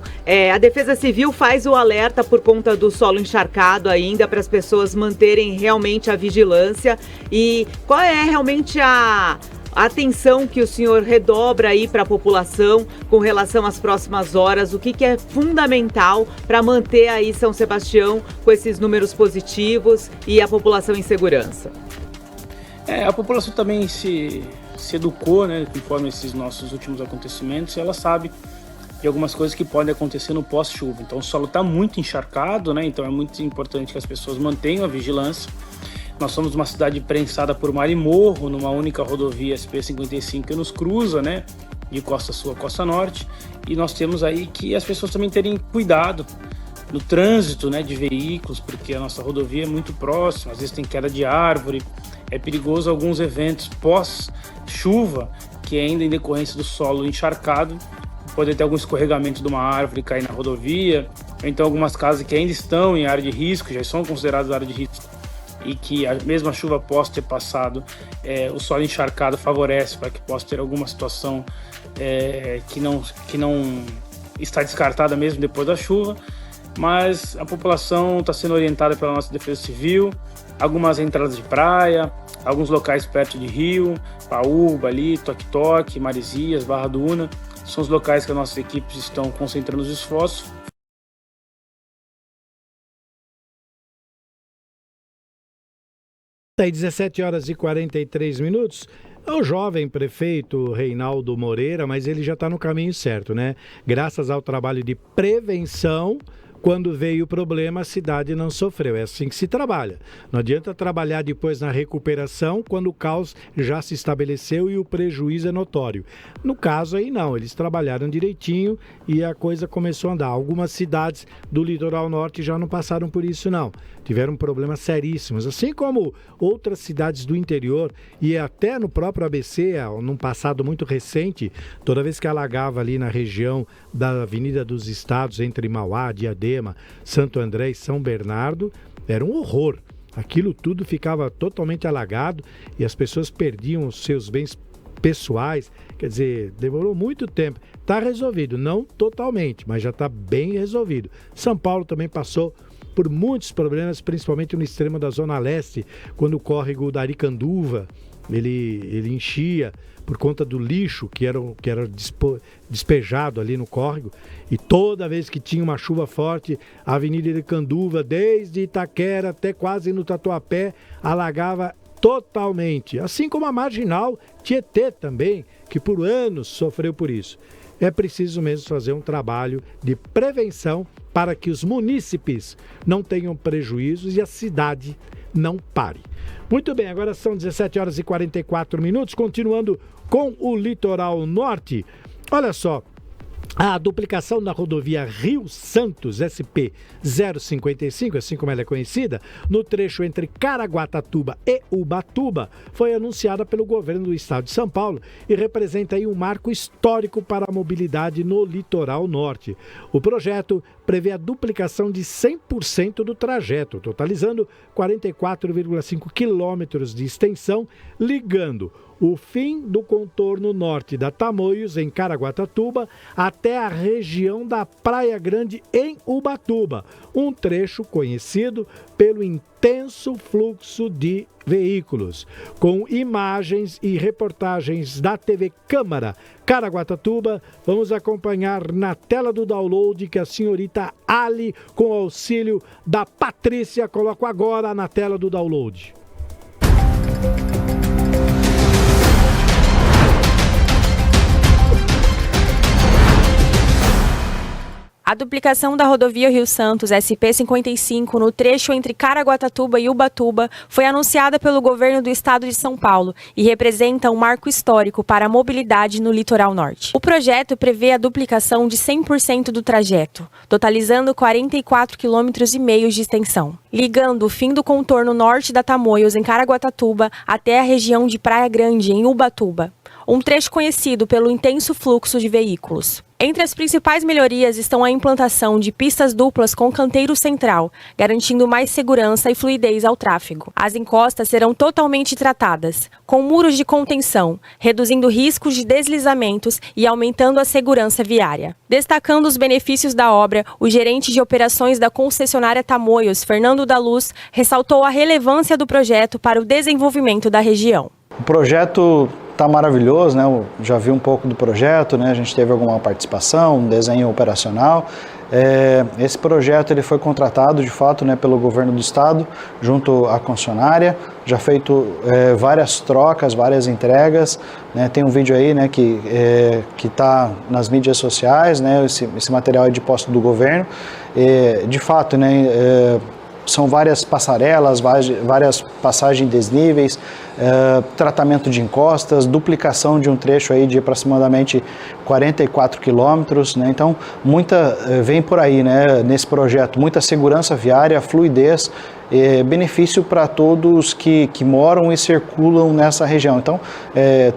A Defesa Civil faz o alerta por conta do solo encharcado ainda, para as pessoas manterem realmente a vigilância. E qual é realmente a atenção que o senhor redobra aí para a população com relação às próximas horas? O que é fundamental para manter aí São Sebastião com esses números positivos e a população em segurança? A população também se educou, né, conforme esses nossos últimos acontecimentos, e ela sabe de algumas coisas que podem acontecer no pós-chuva. Então o solo está muito encharcado, né, então é muito importante que as pessoas mantenham a vigilância. Nós somos uma cidade prensada por mar e morro, numa única rodovia SP-55 que nos cruza, né, de costa sul a costa norte, e nós temos aí que as pessoas também terem cuidado no trânsito, né, de veículos, porque a nossa rodovia é muito próxima, às vezes tem queda de árvore, é perigoso alguns eventos pós-chuva, que ainda em decorrência do solo encharcado, pode ter algum escorregamento de uma árvore cair na rodovia, ou então algumas casas que ainda estão em área de risco, já são consideradas área de risco, e que a mesma chuva possa ter passado, o solo encharcado favorece para que possa ter alguma situação que não está descartada mesmo depois da chuva, mas a população está sendo orientada pela nossa Defesa Civil, algumas entradas de praia, alguns locais perto de rio, Paúba ali, Toque-Toque, Marizias, Barra do Una, são os locais que as nossas equipes estão concentrando os esforços. Às 17 horas e 43 minutos, é o jovem prefeito Reinaldo Moreira, mas ele já está no caminho certo, né? Graças ao trabalho de prevenção, quando veio o problema, a cidade não sofreu. É assim que se trabalha. Não adianta trabalhar depois na recuperação, quando o caos já se estabeleceu e o prejuízo é notório. No caso aí não, eles trabalharam direitinho e a coisa começou a andar. Algumas cidades do litoral norte já não passaram por isso não. Tiveram problemas seríssimos, assim como outras cidades do interior e até no próprio ABC, num passado muito recente, toda vez que alagava ali na região da Avenida dos Estados, entre Mauá, Diadema, Santo André e São Bernardo, era um horror. Aquilo tudo ficava totalmente alagado e as pessoas perdiam os seus bens pessoais, quer dizer, demorou muito tempo. Está resolvido, não totalmente, mas já está bem resolvido. São Paulo também passou por muitos problemas, principalmente no extremo da Zona Leste, quando o córrego da Aricanduva, ele enchia por conta do lixo que era despejado ali no córrego, e toda vez que tinha uma chuva forte, a Avenida Aricanduva, desde Itaquera até quase no Tatuapé, alagava totalmente, assim como a Marginal Tietê também, que por anos sofreu por isso. É preciso mesmo fazer um trabalho de prevenção para que os munícipes não tenham prejuízos e a cidade não pare. Muito bem, agora são 17 horas e 44 minutos, continuando com o litoral norte. Olha só, a duplicação da rodovia Rio Santos SP 055, assim como ela é conhecida, no trecho entre Caraguatatuba e Ubatuba, foi anunciada pelo governo do estado de São Paulo e representa aí um marco histórico para a mobilidade no litoral norte. O projeto prevê a duplicação de 100% do trajeto, totalizando 44,5 quilômetros de extensão, ligando o fim do contorno norte da Tamoios, em Caraguatatuba, até a região da Praia Grande, em Ubatuba, um trecho conhecido pelo intenso fluxo de veículos. Com imagens e reportagens da TV Câmara Caraguatatuba, vamos acompanhar na tela do download que a senhorita Ali, com auxílio da Patrícia, coloco agora na tela do download. A duplicação da rodovia Rio Santos SP-55 no trecho entre Caraguatatuba e Ubatuba foi anunciada pelo governo do estado de São Paulo e representa um marco histórico para a mobilidade no litoral norte. O projeto prevê a duplicação de 100% do trajeto, totalizando 44,5 km de extensão, ligando o fim do contorno norte da Tamoios, em Caraguatatuba, até a região de Praia Grande, em Ubatuba, um trecho conhecido pelo intenso fluxo de veículos. Entre as principais melhorias estão a implantação de pistas duplas com canteiro central, garantindo mais segurança e fluidez ao tráfego. As encostas serão totalmente tratadas, com muros de contenção, reduzindo riscos de deslizamentos e aumentando a segurança viária. Destacando os benefícios da obra, o gerente de operações da concessionária Tamoios, Fernando da Luz, ressaltou a relevância do projeto para o desenvolvimento da região. O projeto está maravilhoso, né? Eu já vi um pouco do projeto, né? A gente teve alguma participação, um desenho operacional. Esse projeto ele foi contratado de fato, né, pelo governo do estado junto à concessionária, já feito várias trocas, várias entregas, né? Tem um vídeo aí, né, que está nas mídias sociais, né? Esse material é de posse do governo. De fato, né, são várias passarelas, várias passagens desníveis, tratamento de encostas, duplicação de um trecho aí de aproximadamente 44 quilômetros, né? Então, vem por aí, né, nesse projeto, muita segurança viária, fluidez, benefício para todos que moram e circulam nessa região. Então,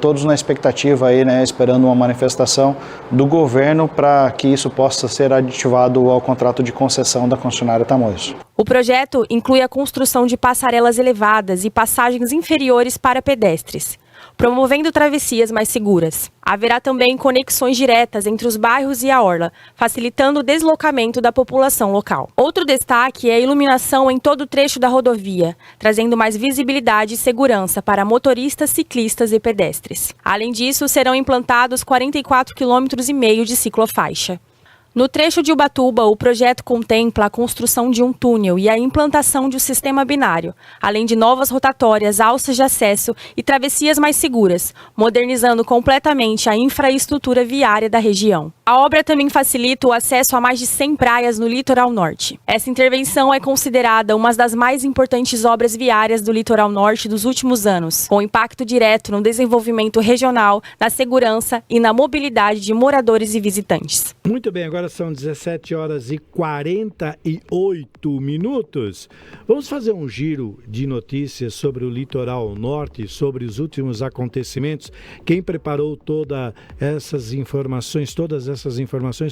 todos na expectativa aí, né, esperando uma manifestação do governo para que isso possa ser aditivado ao contrato de concessão da concessionária Tamoios. O projeto inclui a construção de passarelas elevadas e passagens inferiores para pedestres, promovendo travessias mais seguras. Haverá também conexões diretas entre os bairros e a orla, facilitando o deslocamento da população local. Outro destaque é a iluminação em todo o trecho da rodovia, trazendo mais visibilidade e segurança para motoristas, ciclistas e pedestres. Além disso, serão implantados 44,5 km de ciclofaixa. No trecho de Ubatuba, o projeto contempla a construção de um túnel e a implantação de um sistema binário, além de novas rotatórias, alças de acesso e travessias mais seguras, modernizando completamente a infraestrutura viária da região. A obra também facilita o acesso a mais de 100 praias no litoral norte. Essa intervenção é considerada uma das mais importantes obras viárias do litoral norte dos últimos anos, com impacto direto no desenvolvimento regional, na segurança e na mobilidade de moradores e visitantes. Muito bem, agora são 17 horas e 48 minutos. Vamos fazer um giro de notícias sobre o litoral norte, sobre os últimos acontecimentos. Quem preparou todas essas informações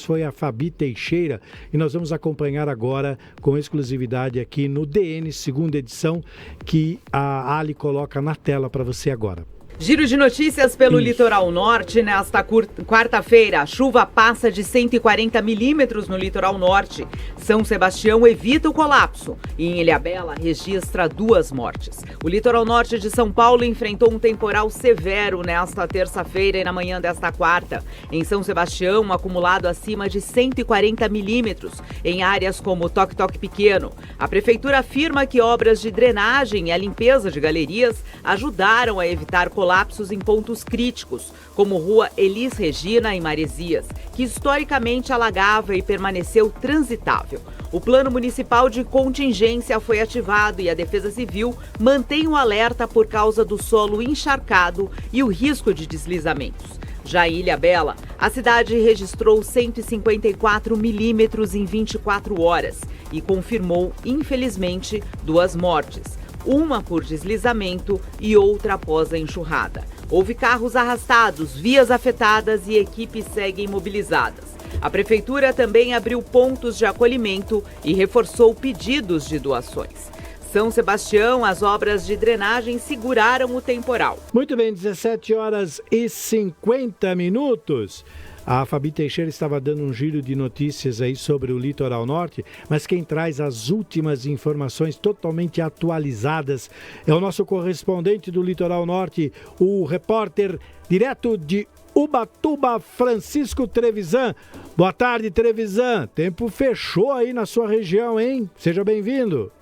foi a Fabi Teixeira e nós vamos acompanhar agora com exclusividade aqui no DN, segunda edição, que a Ali coloca na tela para você agora. Giro de notícias pelo litoral norte. Nesta quarta-feira, a chuva passa de 140 milímetros no litoral norte. São Sebastião evita o colapso e em Ilhabela registra 2 mortes. O litoral norte de São Paulo enfrentou um temporal severo nesta terça-feira e na manhã desta quarta. Em São Sebastião, um acumulado acima de 140 milímetros em áreas como Toque-Toque Pequeno. A prefeitura afirma que obras de drenagem e a limpeza de galerias ajudaram a evitar colapsos em pontos críticos, como Rua Elis Regina em Maresias, que historicamente alagava e permaneceu transitável. O Plano Municipal de Contingência foi ativado e a Defesa Civil mantém o alerta por causa do solo encharcado e o risco de deslizamentos. Já em Ilhabela, a cidade registrou 154 milímetros em 24 horas e confirmou, infelizmente, 2 mortes. Uma por deslizamento e outra após a enxurrada. Houve carros arrastados, vias afetadas e equipes seguem mobilizadas. A prefeitura também abriu pontos de acolhimento e reforçou pedidos de doações. São Sebastião, as obras de drenagem seguraram o temporal. Muito bem, 17 horas e 50 minutos. A Fabi Teixeira estava dando um giro de notícias aí sobre o Litoral Norte, mas quem traz as últimas informações totalmente atualizadas é o nosso correspondente do Litoral Norte, o repórter direto de Ubatuba, Francisco Trevisan. Boa tarde, Trevisan. Tempo fechou aí na sua região, hein? Seja bem-vindo.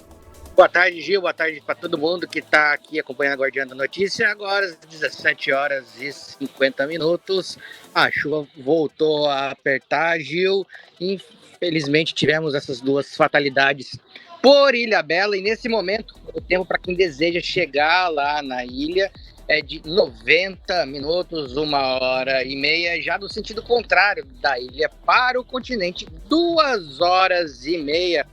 Boa tarde, Gil. Boa tarde para todo mundo que está aqui acompanhando a Guardiã da Notícia. Agora, às 17 horas e 50 minutos, a chuva voltou a apertar, Gil. Infelizmente, tivemos essas duas fatalidades por Ilhabela. E nesse momento, o tempo para quem deseja chegar lá na ilha é de 90 minutos, 1h30, já do sentido contrário da ilha para o continente, 2h30.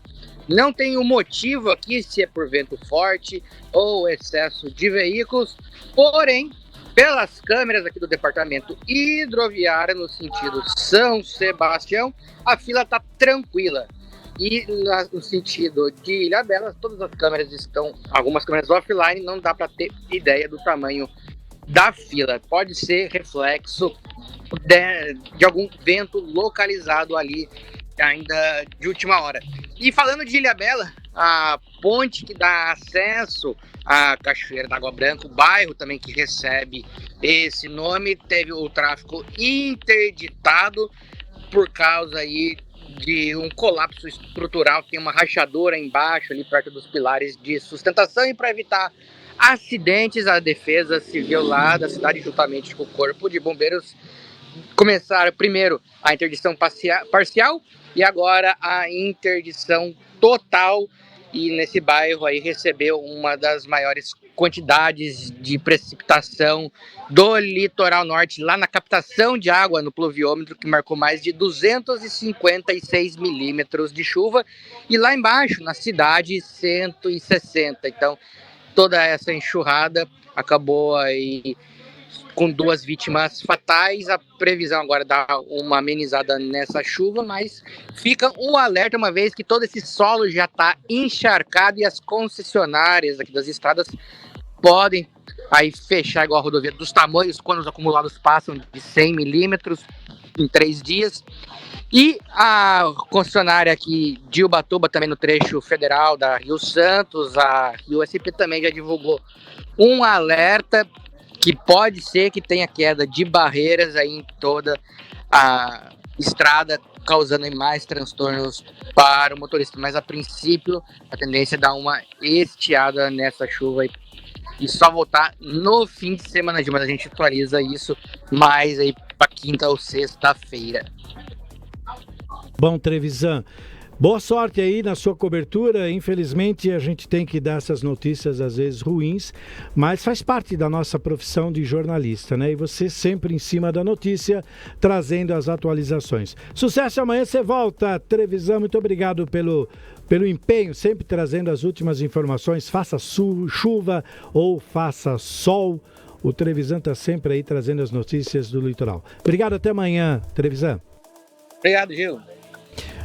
Não tem um motivo aqui se é por vento forte ou excesso de veículos, porém, pelas câmeras aqui do Departamento Hidroviário no sentido São Sebastião, a fila está tranquila. E no sentido de Ilhabela, todas as câmeras estão, algumas câmeras offline, não dá para ter ideia do tamanho da fila. Pode ser reflexo de algum vento localizado ali ainda de última hora. E falando de Ilhabela, a ponte que dá acesso à Cachoeira da Água Branca, o bairro também que recebe esse nome, teve o tráfego interditado por causa aí de um colapso estrutural. Tem uma rachadura embaixo, ali perto dos pilares de sustentação, e para evitar acidentes, a Defesa Civil lá da cidade, juntamente com o Corpo de Bombeiros, começaram primeiro a interdição parcial e agora a interdição total. E nesse bairro aí recebeu uma das maiores quantidades de precipitação do litoral norte, lá na captação de água no pluviômetro, que marcou mais de 256 milímetros de chuva, e lá embaixo, na cidade, 160. Então, toda essa enxurrada acabou aí com 2 vítimas fatais. A previsão agora dá uma amenizada nessa chuva, mas fica um alerta, uma vez que todo esse solo já está encharcado e as concessionárias aqui das estradas podem aí fechar, igual a rodovia dos tamanhos, quando os acumulados passam de 100 milímetros em 3 dias. E a concessionária aqui de Ubatuba, também no trecho federal da Rio Santos, a USP também já divulgou um alerta que pode ser que tenha queda de barreiras aí em toda a estrada, causando mais transtornos para o motorista. Mas a princípio, a tendência é dar uma estiada nessa chuva e só voltar no fim de semana, mas a gente atualiza isso mais aí para quinta ou sexta-feira. Bom, Trevisan, boa sorte aí na sua cobertura. Infelizmente a gente tem que dar essas notícias às vezes ruins, mas faz parte da nossa profissão de jornalista, né? E você sempre em cima da notícia, trazendo as atualizações. Sucesso, amanhã você volta, Trevisan. Muito obrigado pelo empenho, sempre trazendo as últimas informações, faça chuva ou faça sol. O Trevisan está sempre aí trazendo as notícias do litoral. Obrigado, até amanhã, Trevisan. Obrigado, Gil.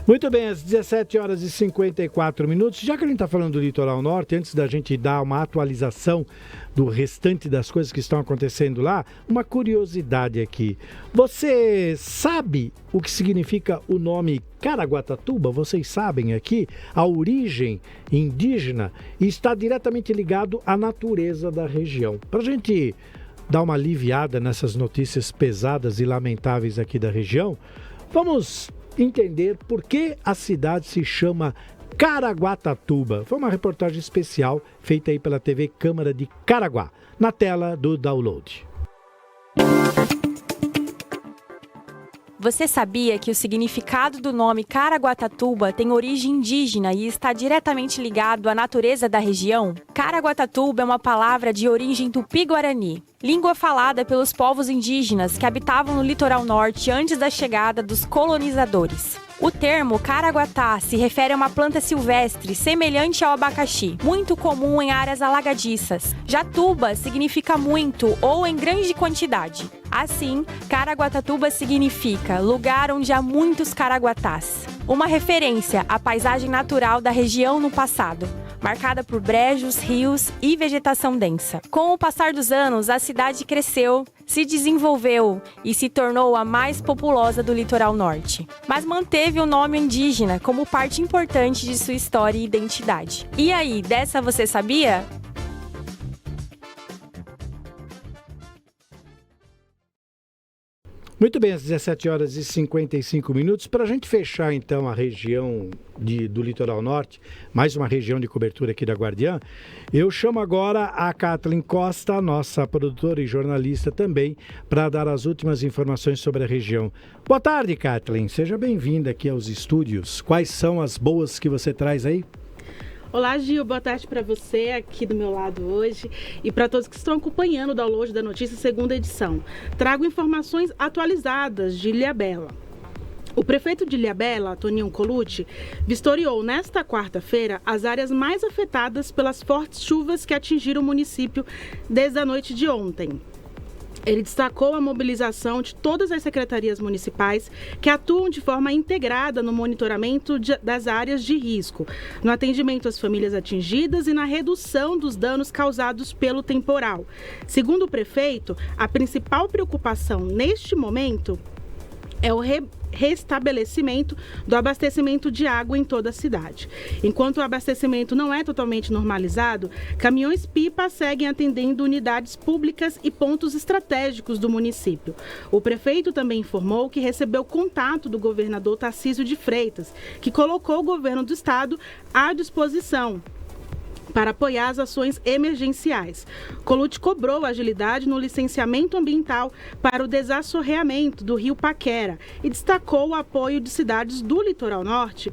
Muito bem, às 17 horas e 54 minutos, já que a gente está falando do litoral norte, antes da gente dar uma atualização do restante das coisas que estão acontecendo lá, uma curiosidade aqui. Você sabe o que significa o nome Caraguatatuba? Vocês sabem aqui a origem indígena e está diretamente ligado à natureza da região. Para a gente dar uma aliviada nessas notícias pesadas e lamentáveis aqui da região, vamos entender por que a cidade se chama Caraguatatuba. Foi uma reportagem especial feita aí pela TV Câmara de Caraguá, na tela do download. Você sabia que o significado do nome Caraguatatuba tem origem indígena e está diretamente ligado à natureza da região? Caraguatatuba é uma palavra de origem tupi-guarani, língua falada pelos povos indígenas que habitavam no litoral norte antes da chegada dos colonizadores. O termo caraguatá se refere a uma planta silvestre semelhante ao abacaxi, muito comum em áreas alagadiças. Já tuba significa muito ou em grande quantidade. Assim, Caraguatatuba significa lugar onde há muitos caraguatás. Uma referência à paisagem natural da região no passado. marcada por brejos, rios e vegetação densa. Com o passar dos anos, a cidade cresceu, se desenvolveu e se tornou a mais populosa do litoral norte. Mas manteve o nome indígena como parte importante de sua história e identidade. E aí, dessa você sabia? Muito bem, às 17 horas e 55 minutos. Para a gente fechar, então, a região do Litoral Norte, mais uma região de cobertura aqui da Guardiã, eu chamo agora a Kathleen Costa, nossa produtora e jornalista também, para dar as últimas informações sobre a região. Boa tarde, Kathleen. Seja bem-vinda aqui aos estúdios. Quais são as boas que você traz aí? Olá, Gil, boa tarde para você aqui do meu lado hoje e para todos que estão acompanhando o download da notícia segunda edição. Trago informações atualizadas de Ilhabela. O prefeito de Ilhabela, Toninho Colucci, vistoriou nesta quarta-feira as áreas mais afetadas pelas fortes chuvas que atingiram o município desde a noite de ontem. Ele destacou a mobilização de todas as secretarias municipais que atuam de forma integrada no monitoramento das áreas de risco, no atendimento às famílias atingidas e na redução dos danos causados pelo temporal. Segundo o prefeito, a principal preocupação neste momento é o restabelecimento do abastecimento de água em toda a cidade. Enquanto o abastecimento não é totalmente normalizado, caminhões-pipa seguem atendendo unidades públicas e pontos estratégicos do município. O prefeito também informou que recebeu contato do governador Tarcísio de Freitas, que colocou o governo do estado à disposição para apoiar as ações emergenciais. Colucci cobrou agilidade no licenciamento ambiental para o desassoreamento do rio Paquera e destacou o apoio de cidades do litoral norte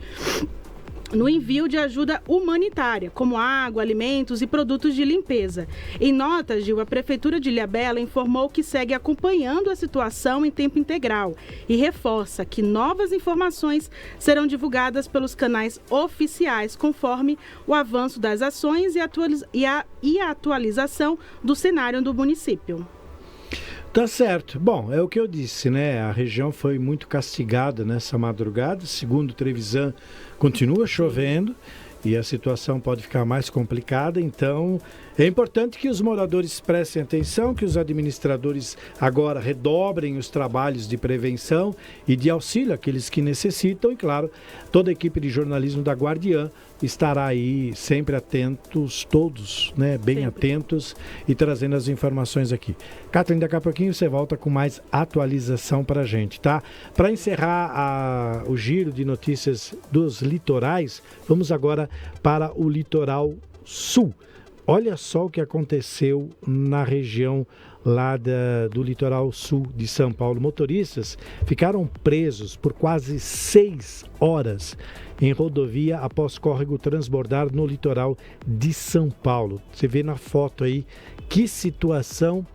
no envio de ajuda humanitária, como água, alimentos e produtos de limpeza. Em nota, Gil, a Prefeitura de Ilhabela informou que segue acompanhando a situação em tempo integral e reforça que novas informações serão divulgadas pelos canais oficiais, conforme o avanço das ações e a atualização do cenário do município. Tá certo. Bom, é o que eu disse, né? A região foi muito castigada nessa madrugada. Segundo Trevisan, continua chovendo e a situação pode ficar mais complicada. Então, é importante que os moradores prestem atenção, que os administradores agora redobrem os trabalhos de prevenção e de auxílio àqueles que necessitam. E, claro, toda a equipe de jornalismo da Guardiã estará aí sempre atentos, todos, né, bem sempre atentos e trazendo as informações aqui. Kathleen, daqui a pouquinho você volta com mais atualização para a gente, tá? Para encerrar o giro de notícias dos litorais, vamos agora para o litoral sul. Olha só o que aconteceu na região lá do litoral sul de São Paulo. Motoristas ficaram presos por quase 6 horas em rodovia após córrego transbordar no litoral de São Paulo. Você vê na foto aí que situação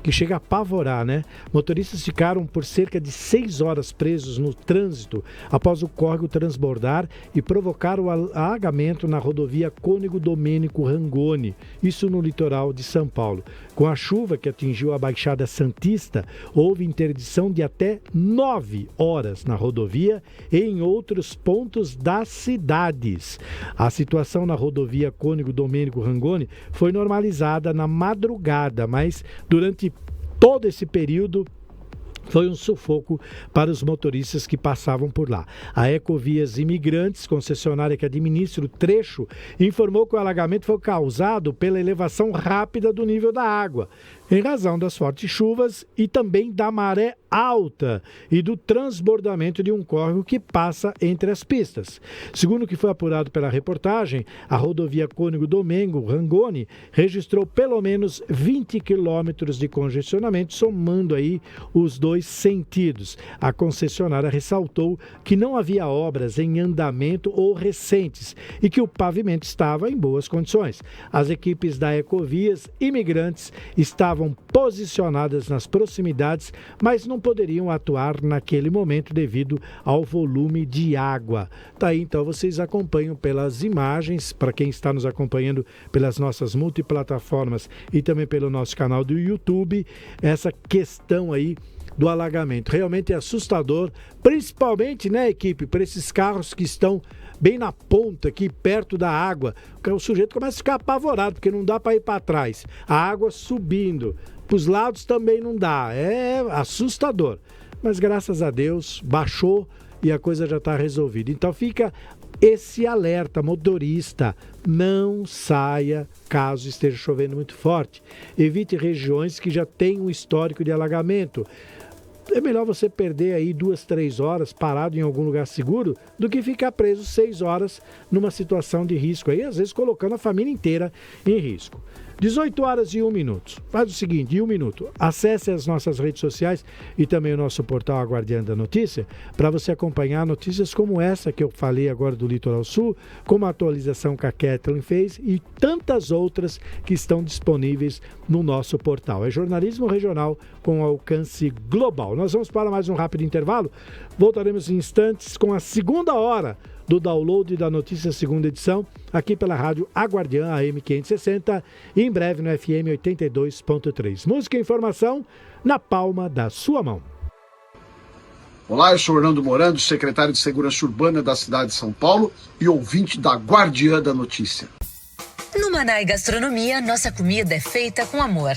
que chega a apavorar, né? Motoristas ficaram por cerca de 6 horas presos no trânsito após o córrego transbordar e provocar o alagamento na rodovia Cônego Domênico Rangoni, isso no litoral de São Paulo. Com a chuva que atingiu a Baixada Santista, houve interdição de até 9 horas na rodovia e em outros pontos das cidades. A situação na rodovia Cônego Domênico Rangoni foi normalizada na madrugada, mas durante todo esse período foi um sufoco para os motoristas que passavam por lá. A Ecovias Imigrantes, concessionária que administra o trecho, informou que o alagamento foi causado pela elevação rápida do nível da água, em razão das fortes chuvas e também da maré alta e do transbordamento de um córrego que passa entre as pistas. Segundo o que foi apurado pela reportagem, a rodovia Cônego Domênico Rangoni registrou pelo menos 20 quilômetros de congestionamento, somando aí os dois sentidos. A concessionária ressaltou que não havia obras em andamento ou recentes e que o pavimento estava em boas condições. As equipes da Ecovias Imigrantes estavam posicionadas nas proximidades, mas não poderiam atuar naquele momento devido ao volume de água. Tá aí, então vocês acompanham pelas imagens, para quem está nos acompanhando pelas nossas multiplataformas e também pelo nosso canal do YouTube, essa questão aí do alagamento. Realmente é assustador, principalmente, né, equipe, para esses carros que estão bem na ponta aqui, perto da água. O sujeito começa a ficar apavorado, porque não dá para ir para trás. A água subindo. Para os lados também não dá. É assustador. Mas graças a Deus, baixou e a coisa já está resolvida. Então fica esse alerta, motorista, não saia caso esteja chovendo muito forte. Evite regiões que já têm um histórico de alagamento. É melhor você perder aí 2, 3 horas parado em algum lugar seguro do que ficar preso 6 horas numa situação de risco aí, às vezes colocando a família inteira em risco. 18 horas e 1 minuto. Faz o seguinte, em 1 minuto, acesse as nossas redes sociais e também o nosso portal A Guardiã da Notícia para você acompanhar notícias como essa que eu falei agora do Litoral Sul, como a atualização que a Kathleen fez e tantas outras que estão disponíveis no nosso portal. É jornalismo regional com alcance global. Nós vamos para mais um rápido intervalo. Voltaremos em instantes com a segunda hora do download da Notícia Segunda Edição, aqui pela rádio A Guardiã AM 560 e em breve no FM 82.3. Música e informação na palma da sua mão. Olá, eu sou Orlando Morando, secretário de Segurança Urbana da cidade de São Paulo e ouvinte da Guardiã da Notícia. No Manai Gastronomia, nossa comida é feita com amor,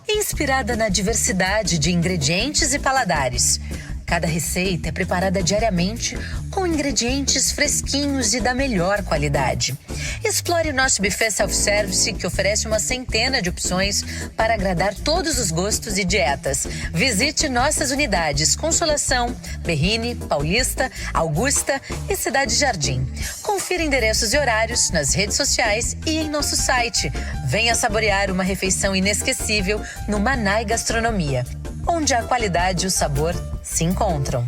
inspirada na diversidade de ingredientes e paladares. Cada receita é preparada diariamente com ingredientes fresquinhos e da melhor qualidade. Explore o nosso buffet self-service, que oferece uma centena de opções para agradar todos os gostos e dietas. Visite nossas unidades Consolação, Berrini, Paulista, Augusta e Cidade Jardim. Confira endereços e horários nas redes sociais e em nosso site. Venha saborear uma refeição inesquecível no Manai Gastronomia, onde a qualidade e o sabor se encontram.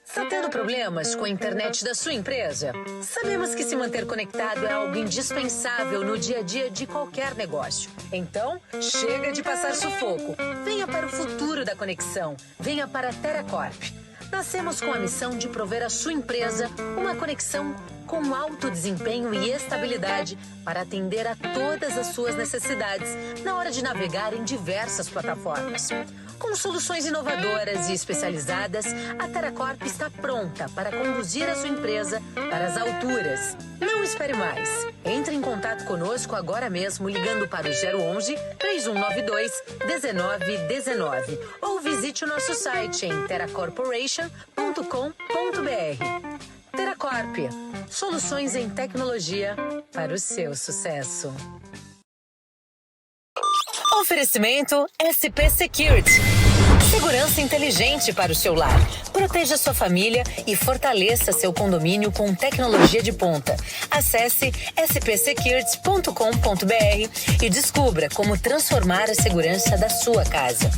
Está tendo problemas com a internet da sua empresa? Sabemos que se manter conectado é algo indispensável no dia a dia de qualquer negócio. Então, chega de passar sufoco. Venha para o futuro da conexão. Venha para a TerraCorp. Nascemos com a missão de prover à sua empresa uma conexão com alto desempenho e estabilidade para atender a todas as suas necessidades na hora de navegar em diversas plataformas. Com soluções inovadoras e especializadas, a TerraCorp está pronta para conduzir a sua empresa para as alturas. Não espere mais. Entre em contato conosco agora mesmo ligando para o 011 3192 1919 ou visite o nosso site em terracorporation.com.br. TerraCorp, soluções em tecnologia para o seu sucesso. Oferecimento SP Security. Segurança inteligente para o seu lar. Proteja sua família e fortaleça seu condomínio com tecnologia de ponta. Acesse spsecurity.com.br e descubra como transformar a segurança da sua casa.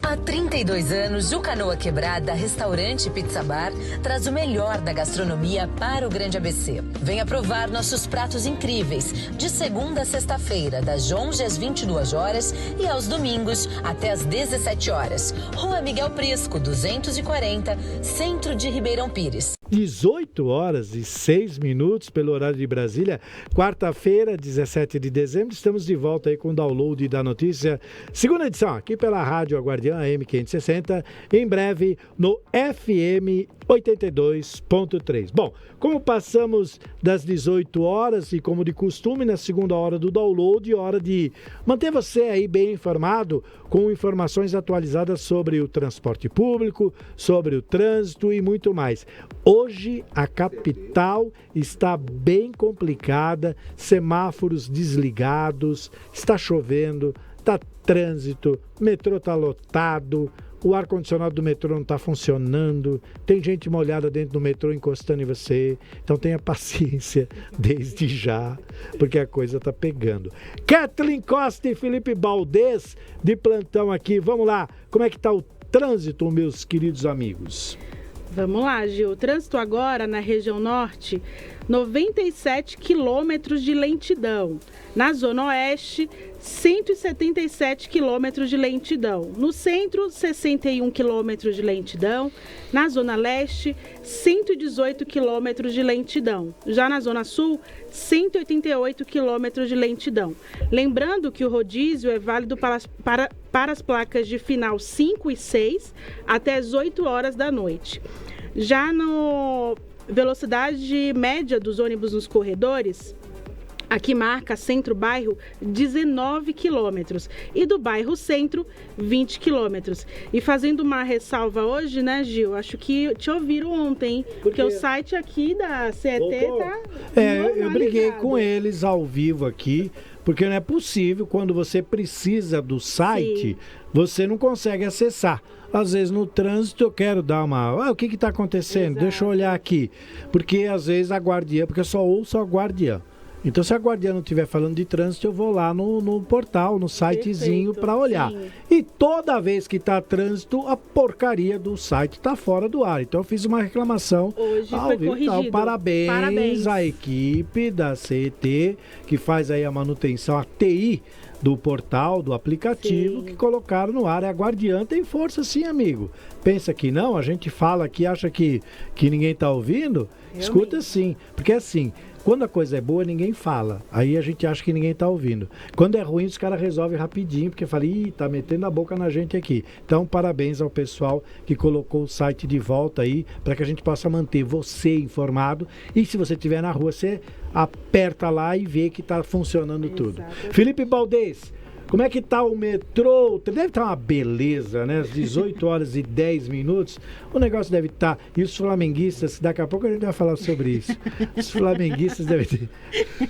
Há 32 anos, o Canoa Quebrada Restaurante e Pizza Bar traz o melhor da gastronomia para o Grande ABC. Venha provar nossos pratos incríveis, de segunda a sexta-feira, das 11 às 22 horas e aos domingos até às 17 horas. Rua Miguel Prisco, 240, Centro de Ribeirão Pires. 18 horas e 6 minutos pelo horário de Brasília, quarta-feira, 17 de dezembro, estamos de volta aí com o download da notícia, segunda edição, aqui pela Rádio A Guardiã AM 560, em breve no FM 82.3. Bom, como passamos das 18 horas e como de costume, na segunda hora do download, hora de manter você aí bem informado com informações atualizadas sobre o transporte público, sobre o trânsito e muito mais. Hoje a capital está bem complicada, semáforos desligados, está chovendo, está trânsito, metrô está lotado, o ar-condicionado do metrô não está funcionando, tem gente molhada dentro do metrô encostando em você, então tenha paciência desde já, porque a coisa está pegando. Kathleen Costa e Felipe Baldez de plantão aqui, vamos lá, como é que está o trânsito, meus queridos amigos? Vamos lá, Gil. O trânsito agora na região norte, 97 quilômetros de lentidão. Na zona oeste, 177 quilômetros de lentidão. No centro, 61 quilômetros de lentidão. Na Zona Leste, 118 quilômetros de lentidão. Já na Zona Sul, 188 quilômetros de lentidão. Lembrando que o rodízio é válido para as placas de final 5 e 6 até as 8 horas da noite. Já no velocidade média dos ônibus nos corredores, aqui marca Centro-Bairro 19 quilômetros e do bairro Centro 20 quilômetros. E fazendo uma ressalva hoje, né, Gil? Acho que te ouviram ontem, porque o site aqui da CET tá... Eu briguei com eles ao vivo aqui, porque não é possível, quando você precisa do site, você não consegue acessar. Às vezes no trânsito eu quero dar uma... o que está acontecendo? Exato. Deixa eu olhar aqui. Porque às vezes a guardiã, porque eu só ouço a guardiã. Então, se a guardiã não estiver falando de trânsito, eu vou lá no portal, no sitezinho para olhar. Sim. E toda vez que está trânsito, a porcaria do site está fora do ar. Então, eu fiz uma reclamação. Hoje foi corrigido. Então, parabéns à equipe da CET, que faz aí a manutenção, a TI do portal, do aplicativo, que colocaram no ar. A guardiã tem força sim, amigo. Pensa que não, a gente fala aqui, acha que ninguém está ouvindo? Escuta sim, porque assim... Quando a coisa é boa, ninguém fala. Aí a gente acha que ninguém está ouvindo. Quando é ruim, os caras resolvem rapidinho, porque fala, tá metendo a boca na gente aqui. Então, parabéns ao pessoal que colocou o site de volta aí, para que a gente possa manter você informado. E se você estiver na rua, você aperta lá e vê que está funcionando tudo. Felipe Baldez, como é que tá o metrô? Deve estar uma beleza, né? Às 18 horas e 10 minutos. O negócio deve estar... E os flamenguistas, daqui a pouco a gente vai falar sobre isso. Os flamenguistas devem ter...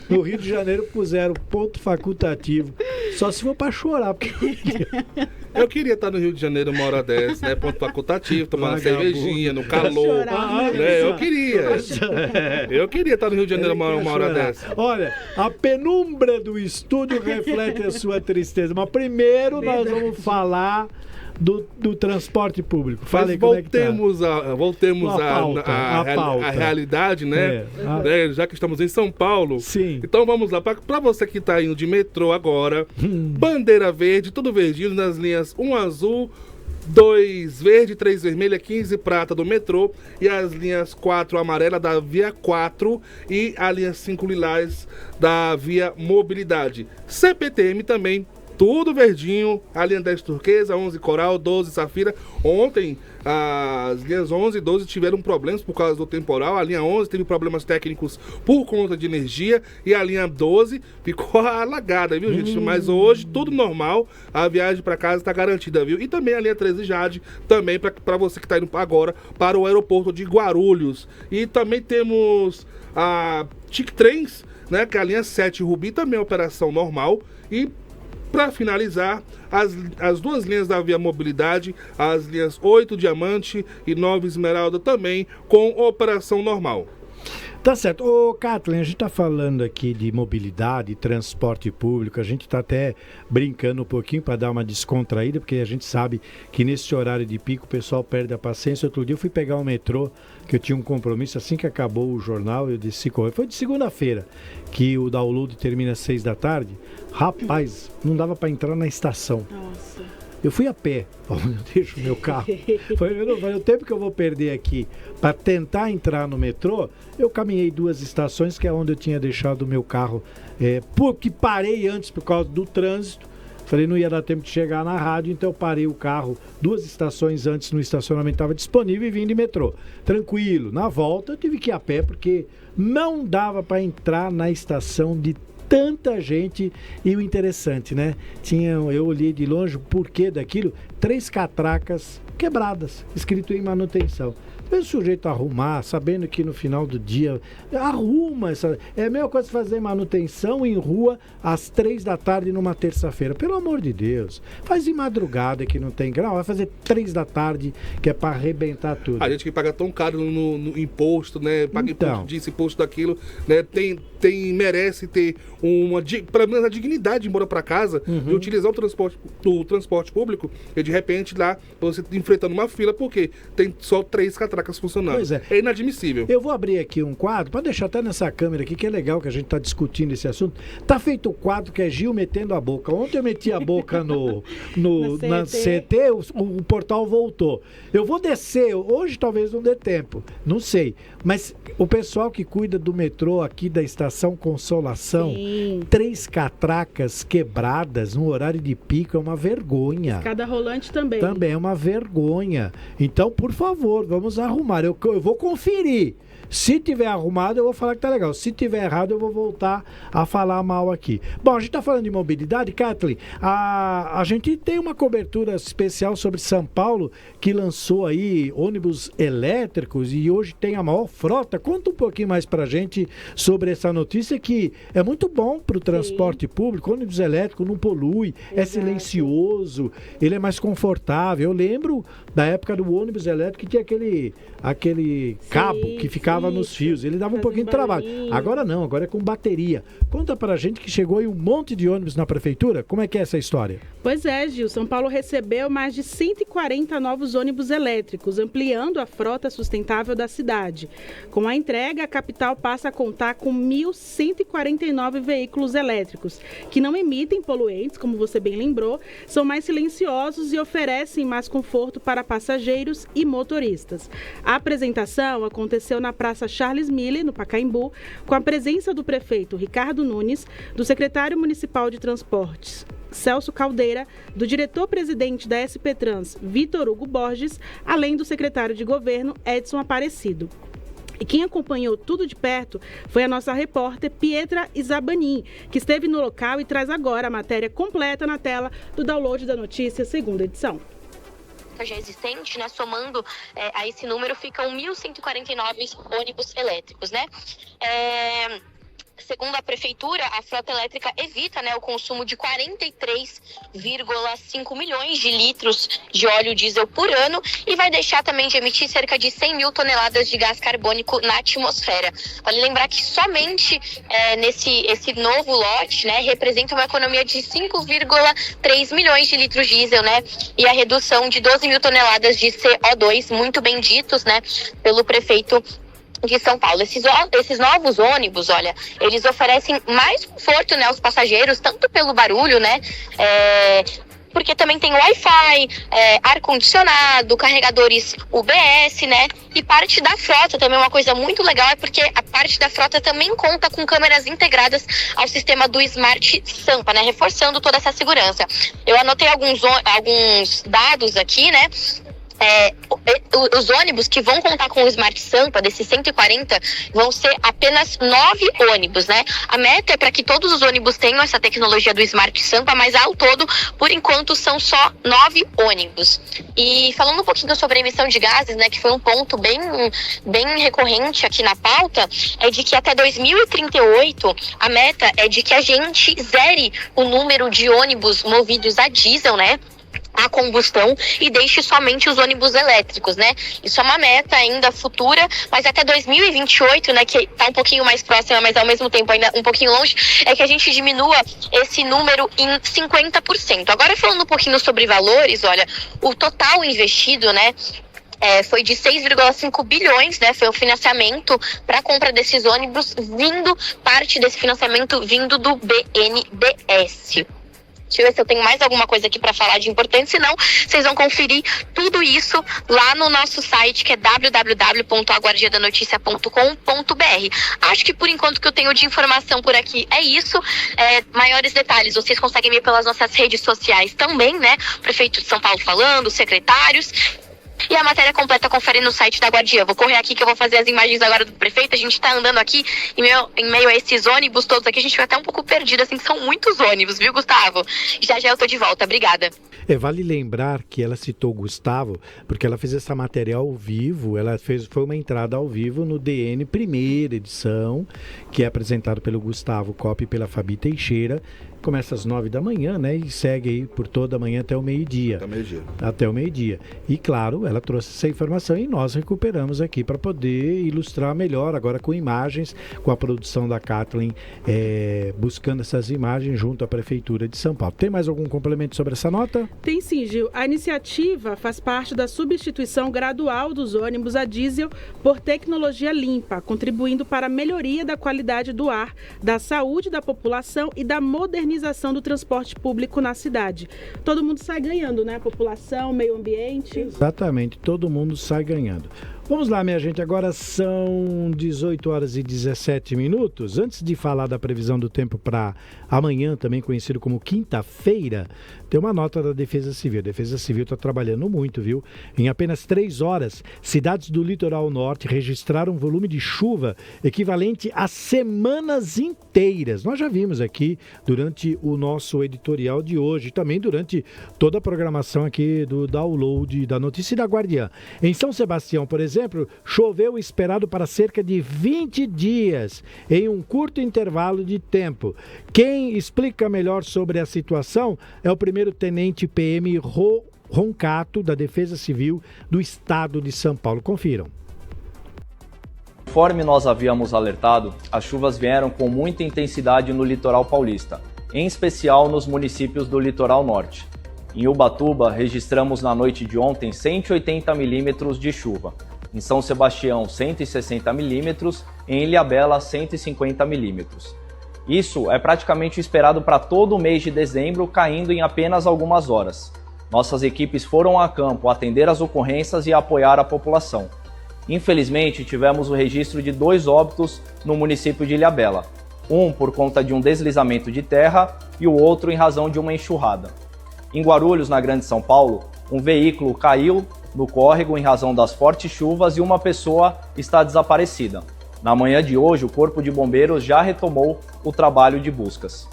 No Rio de Janeiro puseram ponto facultativo. Só se for para chorar. Porque... Eu queria estar no Rio de Janeiro uma hora dessa, né? Ponto facultativo, tomando uma cervejinha, no calor. Eu queria estar no Rio de Janeiro uma hora dessa. Olha, a penumbra do estúdio reflete a sua tristeza. Mas primeiro nós vamos falar do transporte público. Falei, voltemos à realidade, né? Já que estamos em São Paulo. Sim. Então vamos lá. Para você que está indo de metrô agora, bandeira verde, tudo verdinho nas linhas 1 azul, 2 verde, 3 vermelha, 15 prata do metrô e as linhas 4 amarela da Via 4 e a linha 5 lilás da Via Mobilidade. CPTM também, tudo verdinho, a linha 10 turquesa, 11 coral, 12 safira. Ontem as linhas 11 e 12 tiveram problemas por causa do temporal. A linha 11 teve problemas técnicos por conta de energia e a linha 12 ficou alagada, viu, gente? Mas hoje tudo normal, a viagem para casa está garantida, viu? E também a linha 13 Jade, também para você que está indo agora para o aeroporto de Guarulhos. E também temos a TIC Trens, né, que é a linha 7 Rubi, também é operação normal. E para finalizar, as duas linhas da Via Mobilidade, as linhas 8 Diamante e 9 Esmeralda, também com operação normal. Tá certo. Ô, Kathleen, a gente tá falando aqui de mobilidade, transporte público, a gente tá até brincando um pouquinho para dar uma descontraída, porque a gente sabe que nesse horário de pico o pessoal perde a paciência. Outro dia eu fui pegar um metrô, que eu tinha um compromisso, assim que acabou o jornal, eu disse, foi de segunda-feira, que o download termina às 6 da tarde. Rapaz, não dava para entrar na estação. Nossa. Eu fui a pé, onde eu deixo o meu carro. Foi o tempo que eu vou perder aqui para tentar entrar no metrô. Eu caminhei 2 estações, que é onde eu tinha deixado o meu carro, porque parei antes por causa do trânsito. Falei, não ia dar tempo de chegar na rádio, então eu parei o carro 2 estações antes no estacionamento, estava disponível e vim de metrô. Tranquilo. Na volta eu tive que ir a pé, porque não dava para entrar na estação de tanta gente. E o interessante, né? Eu olhei de longe o porquê daquilo, 3 catracas quebradas, escrito em manutenção. O sujeito arrumar, sabendo que no final do dia arruma essa. É a mesma coisa fazer manutenção em rua às 3 da tarde numa terça-feira. Pelo amor de Deus, faz em madrugada que não tem grau, vai fazer 3 da tarde, que é para arrebentar tudo. A gente que paga tão caro no imposto, né? Paga imposto disso, imposto daquilo, né? Merece ter pelo menos a dignidade de morar para casa, de utilizar o transporte público, e de repente lá você enfrentando uma fila, porque tem só 3 catracas catracas funcionando. Pois é. É inadmissível. Eu vou abrir aqui um quadro, para deixar até nessa câmera aqui, que é legal que a gente está discutindo esse assunto. Tá feito o quadro que é Gil metendo a boca. Ontem eu meti a boca na CT, o portal voltou. Eu vou descer, hoje talvez não dê tempo, não sei. Mas o pessoal que cuida do metrô aqui da Estação Consolação, Sim. 3 catracas quebradas no horário de pico é uma vergonha. Escada rolante também. Também é uma vergonha. Então, por favor, vamos arrumar. Eu vou conferir. Se tiver arrumado, eu vou falar que tá legal. Se tiver errado, eu vou voltar a falar mal aqui. Bom, a gente tá falando de mobilidade, Kathleen. A gente tem uma cobertura especial sobre São Paulo, que lançou aí ônibus elétricos e hoje tem a maior frota. Conta um pouquinho mais pra gente sobre essa notícia, que é muito bom pro transporte público. Ônibus elétrico não polui, é silencioso, ele é mais confortável. Eu lembro da época do ônibus elétrico que tinha aquele cabo que ficava nos fios. Ele dava um pouquinho de trabalho. Agora não, agora é com bateria. Conta pra gente que chegou aí um monte de ônibus na prefeitura. Como é que é essa história? Pois é, Gil. São Paulo recebeu mais de 140 novos ônibus elétricos, ampliando a frota sustentável da cidade. Com a entrega, a capital passa a contar com 1.149 veículos elétricos, que não emitem poluentes, como você bem lembrou, são mais silenciosos e oferecem mais conforto para passageiros e motoristas. A apresentação aconteceu na Praça Charles Miller, no Pacaembu, com a presença do prefeito Ricardo Nunes, do secretário municipal de transportes Celso Caldeira, do diretor-presidente da SP Trans, Vitor Hugo Borges, além do secretário de governo, Edson Aparecido. E quem acompanhou tudo de perto foi a nossa repórter Pietra Isabanin, que esteve no local e traz agora a matéria completa na tela do Download da Notícia, segunda edição. Já existente, né, somando a esse número, ficam 1.149 ônibus elétricos, né? Segundo a prefeitura, a frota elétrica evita, né, o consumo de 43,5 milhões de litros de óleo diesel por ano e vai deixar também de emitir cerca de 100 mil toneladas de gás carbônico na atmosfera. Vale lembrar que somente esse novo lote, né, representa uma economia de 5,3 milhões de litros de diesel, né, e a redução de 12 mil toneladas de CO2, muito bem ditos, né, pelo prefeito de São Paulo. Esses novos ônibus, olha, eles oferecem mais conforto, né, aos passageiros, tanto pelo barulho, né, porque também tem Wi-Fi, ar-condicionado, carregadores UBS, né, e parte da frota também, uma coisa muito legal é porque a parte da frota também conta com câmeras integradas ao sistema do Smart Sampa, né, reforçando toda essa segurança. Eu anotei alguns dados aqui, né. Os ônibus que vão contar com o Smart Sampa, desses 140, vão ser apenas 9 ônibus, né? A meta é para que todos os ônibus tenham essa tecnologia do Smart Sampa, mas ao todo, por enquanto, são só 9 ônibus. E falando um pouquinho sobre a emissão de gases, né, que foi um ponto bem recorrente aqui na pauta, é de que até 2038, a meta é de que a gente zere o número de ônibus movidos a diesel, né, a combustão, e deixe somente os ônibus elétricos, né? Isso é uma meta ainda futura, mas até 2028, né, que tá um pouquinho mais próxima, mas ao mesmo tempo ainda um pouquinho longe, é que a gente diminua esse número em 50%. Agora, falando um pouquinho sobre valores, olha, o total investido, né, foi de 6,5 bilhões, né? Foi o financiamento para a compra desses ônibus, parte desse financiamento vindo do BNDES. Deixa eu ver se eu tenho mais alguma coisa aqui para falar de importante, senão vocês vão conferir tudo isso lá no nosso site, que é www.aguardiadanoticia.com.br. Acho que por enquanto que eu tenho de informação por aqui é isso. Maiores detalhes vocês conseguem ver pelas nossas redes sociais também, né? Prefeito de São Paulo falando, secretários. E a matéria completa confere no site da Guardiã. Vou correr aqui que eu vou fazer as imagens agora do prefeito. A gente tá andando aqui em meio a esses ônibus todos aqui. A gente fica até um pouco perdido, assim, são muitos ônibus, viu, Gustavo? Já eu tô de volta, obrigada. Vale lembrar que ela citou o Gustavo, porque ela fez essa matéria ao vivo, foi uma entrada ao vivo no DN primeira edição, que é apresentado pelo Gustavo Coppi e pela Fabi Teixeira, começa às 9 da manhã, né? E segue aí por toda a manhã até o meio-dia. Até o meio-dia. E claro, ela trouxe essa informação e nós recuperamos aqui para poder ilustrar melhor, agora com imagens, com a produção da Kathleen, buscando essas imagens junto à Prefeitura de São Paulo. Tem mais algum complemento sobre essa nota? Tem sim, Gil. A iniciativa faz parte da substituição gradual dos ônibus a diesel por tecnologia limpa, contribuindo para a melhoria da qualidade do ar, da saúde da população e da modernização do transporte público na cidade. Todo mundo sai ganhando, né? A população, meio ambiente. Exatamente, todo mundo sai ganhando. Vamos lá, minha gente, agora são 18 horas e 17 minutos. Antes de falar da previsão do tempo para amanhã, também conhecido como quinta-feira, tem uma nota da Defesa Civil. A Defesa Civil está trabalhando muito, viu? Em apenas 3 horas, cidades do litoral norte registraram um volume de chuva equivalente a semanas inteiras. Nós já vimos aqui durante o nosso editorial de hoje, também durante toda a programação aqui do download da Notícia da Guardiã. Em São Sebastião, por exemplo, choveu esperado para cerca de 20 dias, em um curto intervalo de tempo. Quem explica melhor sobre a situação é o primeiro-tenente PM Roncato, da Defesa Civil do Estado de São Paulo. Confiram. Conforme nós havíamos alertado, as chuvas vieram com muita intensidade no litoral paulista, em especial nos municípios do litoral norte. Em Ubatuba, registramos na noite de ontem 180 milímetros de chuva. Em São Sebastião, 160 milímetros, em Ilhabela, 150 milímetros. Isso é praticamente esperado para todo o mês de dezembro, caindo em apenas algumas horas. Nossas equipes foram a campo atender as ocorrências e apoiar a população. Infelizmente, tivemos o registro de 2 óbitos no município de Ilhabela, um por conta de um deslizamento de terra e o outro em razão de uma enxurrada. Em Guarulhos, na Grande São Paulo, um veículo caiu no córrego em razão das fortes chuvas e uma pessoa está desaparecida. Na manhã de hoje, o Corpo de Bombeiros já retomou o trabalho de buscas.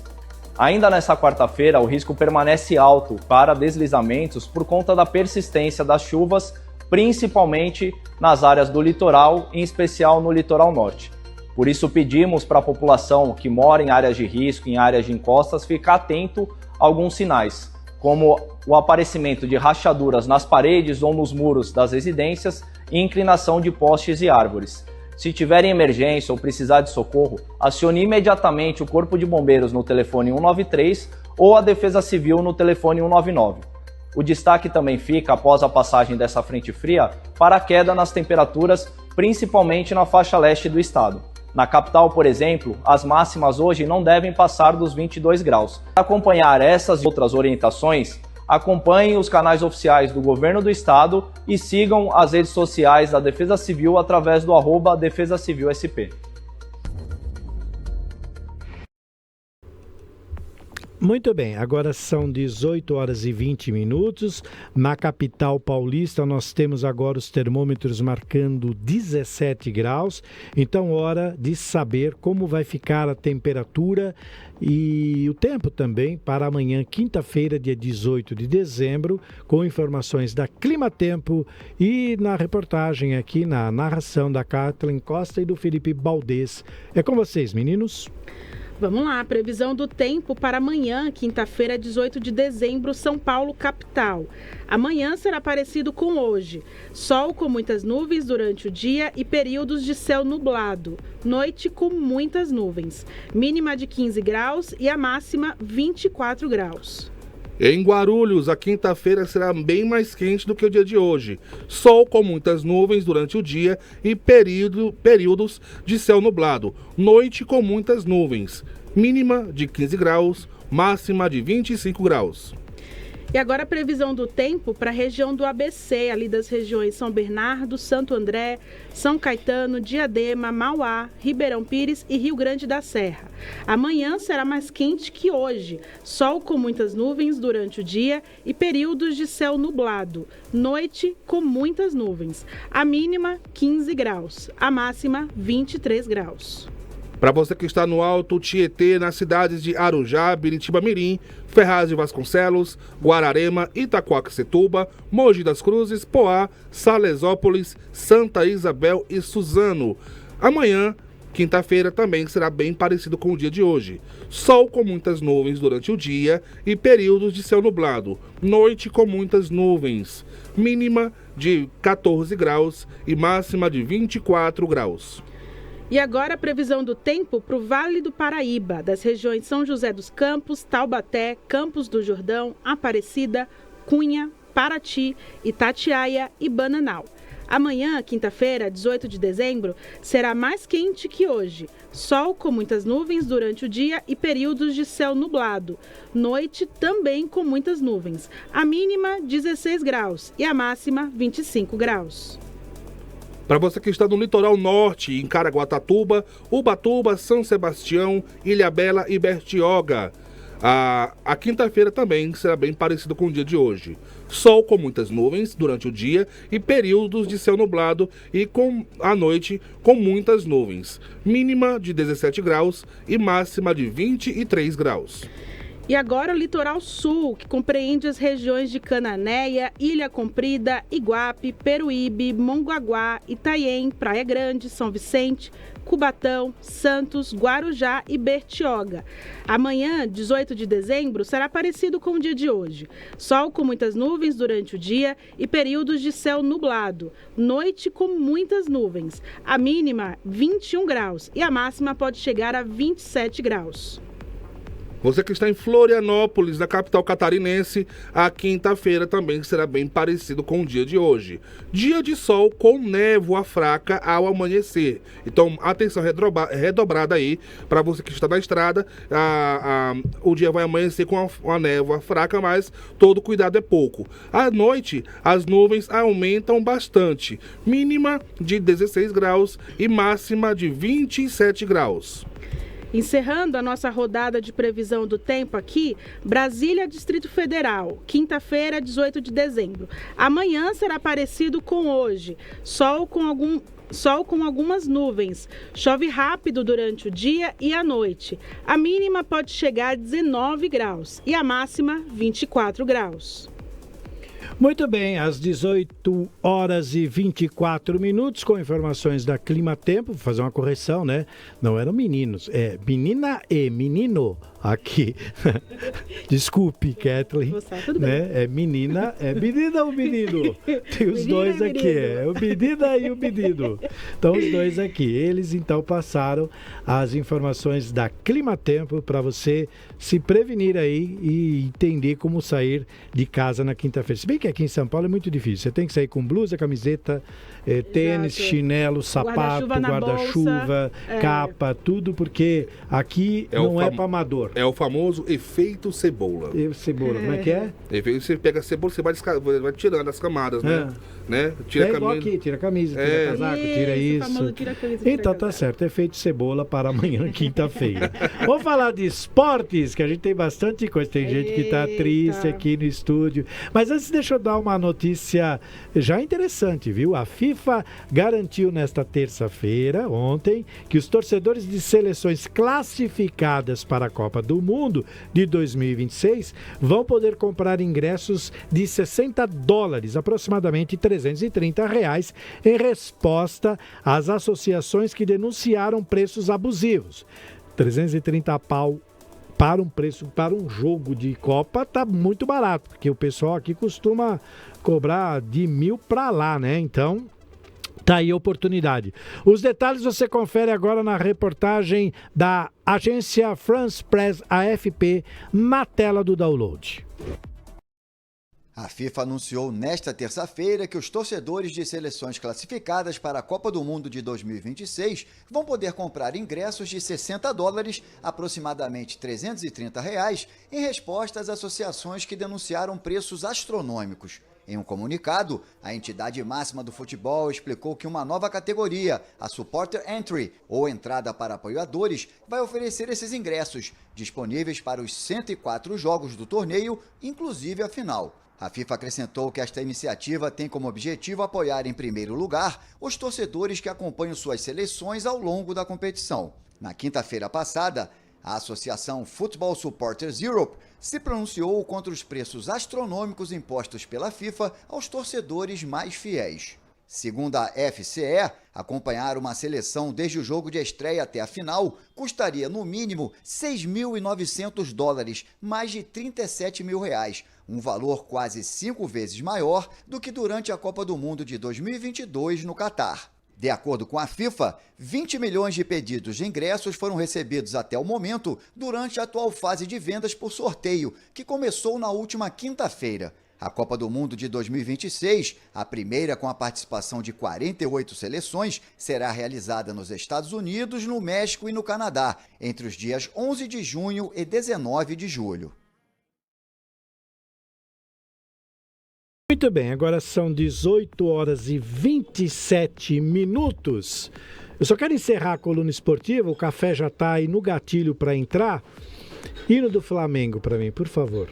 Ainda nesta quarta-feira, o risco permanece alto para deslizamentos por conta da persistência das chuvas, principalmente nas áreas do litoral, em especial no litoral norte. Por isso, pedimos para a população que mora em áreas de risco, em áreas de encostas, ficar atento a alguns sinais, como o aparecimento de rachaduras nas paredes ou nos muros das residências e inclinação de postes e árvores. Se tiver emergência ou precisar de socorro, acione imediatamente o Corpo de Bombeiros no telefone 193 ou a Defesa Civil no telefone 199. O destaque também fica, após a passagem dessa frente fria, para a queda nas temperaturas, principalmente na faixa leste do estado. Na capital, por exemplo, as máximas hoje não devem passar dos 22 graus. Para acompanhar essas e outras orientações, acompanhem os canais oficiais do Governo do Estado e sigam as redes sociais da Defesa Civil através do @DefesaCivilSP. Muito bem, agora são 18 horas e 20 minutos. Na capital paulista nós temos agora os termômetros marcando 17 graus. Então, hora de saber como vai ficar a temperatura e o tempo também para amanhã, quinta-feira, dia 18 de dezembro, com informações da Climatempo e na reportagem aqui, na narração da Kathleen Costa e do Felipe Baldez. É com vocês, meninos. Vamos lá, previsão do tempo para amanhã, quinta-feira, 18 de dezembro, São Paulo, capital. Amanhã será parecido com hoje. Sol com muitas nuvens durante o dia e períodos de céu nublado. Noite com muitas nuvens. Mínima de 15 graus e a máxima 24 graus. Em Guarulhos, a quinta-feira será bem mais quente do que o dia de hoje. Sol com muitas nuvens durante o dia e períodos de céu nublado. Noite com muitas nuvens. Mínima de 15 graus, máxima de 25 graus. E agora a previsão do tempo para a região do ABC, ali das regiões São Bernardo, Santo André, São Caetano, Diadema, Mauá, Ribeirão Pires e Rio Grande da Serra. Amanhã será mais quente que hoje. Sol com muitas nuvens durante o dia e períodos de céu nublado. Noite com muitas nuvens. A mínima 15 graus, a máxima 23 graus. Para você que está no Alto Tietê, nas cidades de Arujá, Biritiba-Mirim, Ferraz de Vasconcelos, Guararema, Itaquaquecetuba, Mogi das Cruzes, Poá, Salesópolis, Santa Isabel e Suzano. Amanhã Quinta-feira também será bem parecido com o dia de hoje. Sol com muitas nuvens durante o dia e períodos de céu nublado. Noite com muitas nuvens. Mínima de 14 graus e máxima de 24 graus. E agora a previsão do tempo para o Vale do Paraíba, das regiões São José dos Campos, Taubaté, Campos do Jordão, Aparecida, Cunha, Paraty, Itatiaia e Bananal. Amanhã, quinta-feira, 18 de dezembro, será mais quente que hoje. Sol com muitas nuvens durante o dia e períodos de céu nublado. Noite também com muitas nuvens. A mínima, 16 graus e a máxima, 25 graus. Para você que está no litoral norte, em Caraguatatuba, Ubatuba, São Sebastião, Ilhabela e Bertioga. A quinta-feira também será bem parecido com o dia de hoje. Sol com muitas nuvens durante o dia e períodos de céu nublado e à noite com muitas nuvens. Mínima de 17 graus e máxima de 23 graus. E agora o litoral sul, que compreende as regiões de Cananéia, Ilha Comprida, Iguape, Peruíbe, Mongaguá, Itanhaém, Praia Grande, São Vicente, Cubatão, Santos, Guarujá e Bertioga. Amanhã, 18 de dezembro, será parecido com o dia de hoje. Sol com muitas nuvens durante o dia e períodos de céu nublado. Noite com muitas nuvens. A mínima, 21 graus e a máxima pode chegar a 27 graus. Você que está em Florianópolis, na capital catarinense, a quinta-feira também será bem parecido com o dia de hoje. Dia de sol com névoa fraca ao amanhecer. Então, atenção redobrada aí para você que está na estrada. O dia vai amanhecer com uma névoa fraca, mas todo cuidado é pouco. À noite, as nuvens aumentam bastante. Mínima de 16 graus e máxima de 27 graus. Encerrando a nossa rodada de previsão do tempo aqui, Brasília, Distrito Federal, quinta-feira, 18 de dezembro. Amanhã será parecido com hoje, sol com algumas nuvens. Chove rápido durante o dia e à noite. A mínima pode chegar a 19 graus e a máxima 24 graus. Muito bem, às 18 horas e 24 minutos, com informações da Clima Tempo, vou fazer uma correção, né? Não eram meninos, é menina e menino aqui. Desculpe, Kathleen. Né? É menina ou menino? Tem os dois aqui, é o menina e o menino. Então, os dois aqui. Eles, então, passaram as informações da Clima Tempo para você se prevenir aí e entender como sair de casa na quinta-feira. Se bem que aqui em São Paulo é muito difícil. Você tem que sair com blusa, camiseta, tênis, chinelo, sapato, guarda-chuva, capa, tudo, porque aqui não é para amador. É o famoso efeito cebola. Cebola, como é que é? Você pega a cebola, você vai tirando as camadas, né? Tira a camisa. Igual aqui, tira a camisa, tira a casaco, tira isso. Tira a camisa, então tá certo, efeito cebola para amanhã, quinta-feira. Vamos falar de esportes, que a gente tem bastante coisa. Tem gente que tá triste aqui no estúdio. Mas antes, deixa eu dar uma notícia já interessante, viu? A FIFA garantiu nesta terça-feira, ontem, que os torcedores de seleções classificadas para a Copa do Mundo de 2026 vão poder comprar ingressos de $60, aproximadamente R$330, em resposta às associações que denunciaram preços abusivos. 330 pau para um jogo de Copa tá muito barato, porque o pessoal aqui costuma cobrar de 1.000 para lá, né? Então, tá aí a oportunidade. Os detalhes você confere agora na reportagem da agência France Press AFP na tela do download. A FIFA anunciou nesta terça-feira que os torcedores de seleções classificadas para a Copa do Mundo de 2026 vão poder comprar ingressos de $60, aproximadamente R$330, em resposta às associações que denunciaram preços astronômicos. Em um comunicado, a entidade máxima do futebol explicou que uma nova categoria, a Supporter Entry, ou entrada para apoiadores, vai oferecer esses ingressos, disponíveis para os 104 jogos do torneio, inclusive a final. A FIFA acrescentou que esta iniciativa tem como objetivo apoiar, em primeiro lugar, os torcedores que acompanham suas seleções ao longo da competição. Na quinta-feira passada, a Associação Football Supporters Europe se pronunciou contra os preços astronômicos impostos pela FIFA aos torcedores mais fiéis. Segundo a FCE, acompanhar uma seleção desde o jogo de estreia até a final custaria no mínimo $6.900, mais de R$37 mil, um valor quase 5 vezes maior do que durante a Copa do Mundo de 2022 no Catar. De acordo com a FIFA, 20 milhões de pedidos de ingressos foram recebidos até o momento durante a atual fase de vendas por sorteio, que começou na última quinta-feira. A Copa do Mundo de 2026, a primeira com a participação de 48 seleções, será realizada nos Estados Unidos, no México e no Canadá, entre os dias 11 de junho e 19 de julho. Muito bem, agora são 18 horas e 27 minutos. Eu só quero encerrar a coluna esportiva, o café já está aí no gatilho para entrar. Hino do Flamengo para mim, por favor.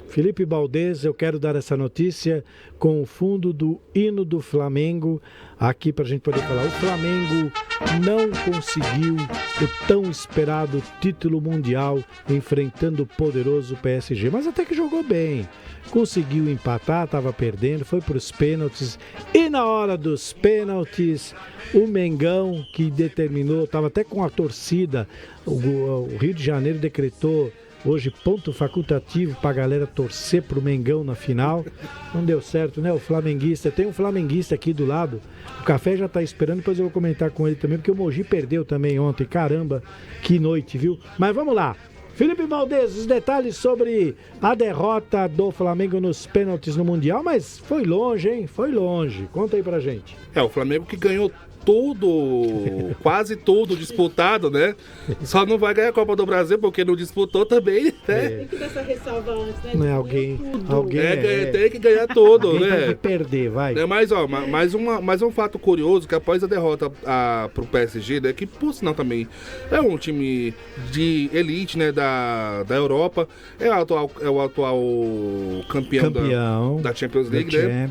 Felipe Baldez, eu quero dar essa notícia com o fundo do hino do Flamengo, aqui para a gente poder falar. O Flamengo não conseguiu o tão esperado título mundial enfrentando o poderoso PSG, mas até que jogou bem. Conseguiu empatar, estava perdendo, foi para os pênaltis. E na hora dos pênaltis, o Mengão, que determinou, estava até com a torcida, o Rio de Janeiro decretou hoje ponto facultativo para a galera torcer pro Mengão na final. Não deu certo, né? O flamenguista, tem um flamenguista aqui do lado. O café já tá esperando, depois eu vou comentar com ele também, porque o Mogi perdeu também ontem. Caramba, que noite, viu? Mas vamos lá. Felipe Baldez, os detalhes sobre a derrota do Flamengo nos pênaltis no Mundial, mas foi longe, hein? Foi longe. Conta aí pra gente. O Flamengo que ganhou tudo, quase tudo disputado, né? Só não vai ganhar a Copa do Brasil porque não disputou também, né? Tem que dar essa ressalva antes, né? Não é alguém tem que ganhar tudo, alguém né? Tem que perder, vai. Mas, ó, mais um fato curioso, que após a derrota pro PSG, né, que por sinal também é um time de elite, né, da Europa, é o atual campeão. Da Champions League, né?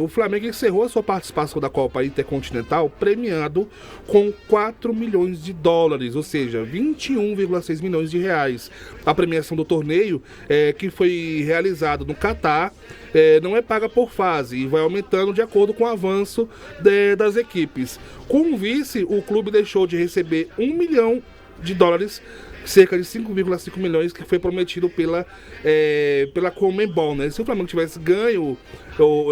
O Flamengo encerrou a sua participação da Copa Intercontinental premiado com $4 milhões, ou seja, 21,6 milhões de reais. A premiação do torneio, que foi realizado no Catar, não é paga por fase e vai aumentando de acordo com o avanço das equipes. Com o vice, o clube deixou de receber $1 milhão, cerca de 5,5 milhões que foi prometido pela Conmebol, né? Se o Flamengo tivesse ganho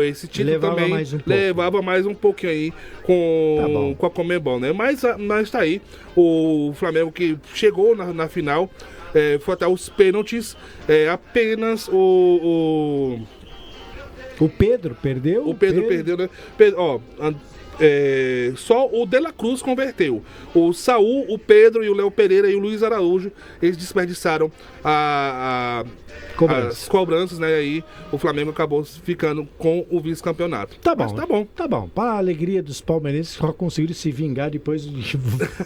esse título também, levava mais um pouquinho aí com a Conmebol, né? Mas tá aí, o Flamengo que chegou na final, foi até os pênaltis, apenas o Pedro perdeu? O Pedro perdeu, né? Só o De La Cruz converteu. O Saul, o Pedro e o Léo Pereira e o Luiz Araújo, eles desperdiçaram as cobranças, né? Aí o Flamengo acabou ficando com o vice-campeonato. Tá bom. Para a alegria dos palmeirenses, só conseguiram se vingar depois de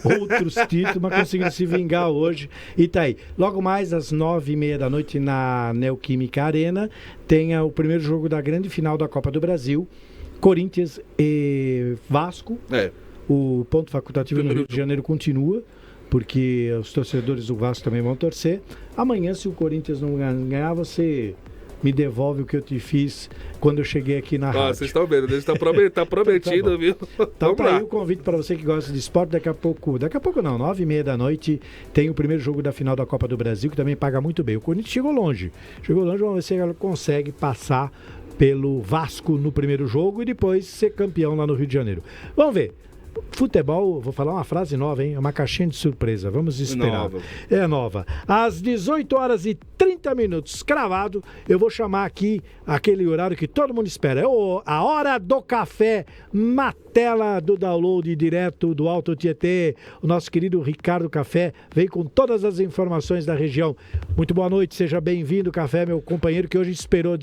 outros títulos, mas conseguiram se vingar hoje. E tá aí. Logo mais às 9h30 da noite na Neoquímica Arena, tem o primeiro jogo da grande final da Copa do Brasil. Corinthians e Vasco. O ponto facultativo no Rio de Janeiro continua, porque os torcedores do Vasco também vão torcer. Amanhã, se o Corinthians não ganhar, você me devolve o que eu te fiz quando eu cheguei aqui na rádio. Vocês estão vendo, tá prometido, viu? Então tá aí o convite para você que gosta de esporte. Daqui a pouco não, 9h30 da noite, tem o primeiro jogo da final da Copa do Brasil, que também paga muito bem. O Corinthians chegou longe, vamos ver se ela consegue passar pelo Vasco no primeiro jogo e depois ser campeão lá no Rio de Janeiro. Vamos ver. Futebol, vou falar uma frase nova, hein? É uma caixinha de surpresa, vamos esperar. É nova. Às 18h30, cravado, eu vou chamar aqui aquele horário que todo mundo espera. É a hora do café na tela do download direto do Alto Tietê. O nosso querido Ricardo Café vem com todas as informações da região. Muito boa noite, seja bem-vindo, Café, meu companheiro que hoje esperou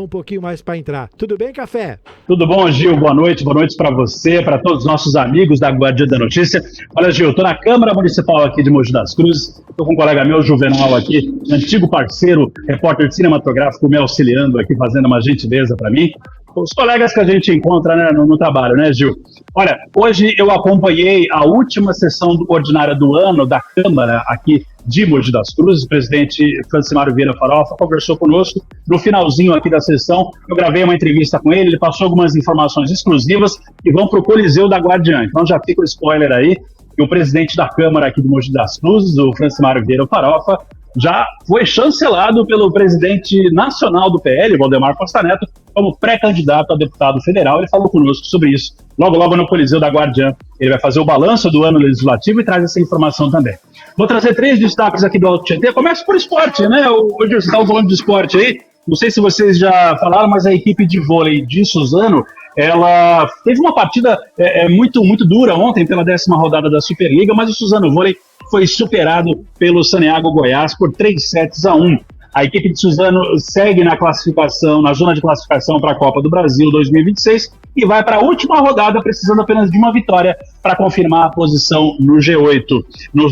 um pouquinho mais para entrar. Tudo bem, Café? Tudo bom, Gil? Boa noite para você, para todos os nossos amigos da Guardia da Notícia. Olha, Gil, estou na Câmara Municipal aqui de Mogi das Cruzes, estou com um colega meu, Juvenal, aqui, antigo parceiro, repórter cinematográfico, me auxiliando aqui, fazendo uma gentileza para mim. Os colegas que a gente encontra, né, no trabalho, né, Gil? Olha, hoje eu acompanhei a última sessão ordinária do ano da Câmara aqui de Mogi das Cruzes, o presidente Francimar Vieira Farofa, conversou conosco. No finalzinho aqui da sessão, eu gravei uma entrevista com ele passou algumas informações exclusivas que vão para o Coliseu da Guardiã. Então já fica o spoiler aí, que o presidente da Câmara aqui de Mogi das Cruzes, o Francimar Vieira Farofa, já foi chancelado pelo presidente nacional do PL, Valdemar Costa Neto, como pré-candidato a deputado federal. Ele falou conosco sobre isso logo no Coliseu da Guardiã. Ele vai fazer o balanço do ano legislativo e traz essa informação também. Vou trazer 3 destaques aqui do Alto Tietê. Começa por esporte, né? Hoje você estava falando de esporte aí. Não sei se vocês já falaram, mas a equipe de vôlei de Suzano, ela teve uma partida muito dura ontem pela 10ª rodada da Superliga, mas o Suzano Vôlei foi superado pelo Saneago Goiás por 3-1. A equipe de Suzano segue na zona de classificação para a Copa do Brasil 2026 e vai para a última rodada precisando apenas de uma vitória para confirmar a posição no G8.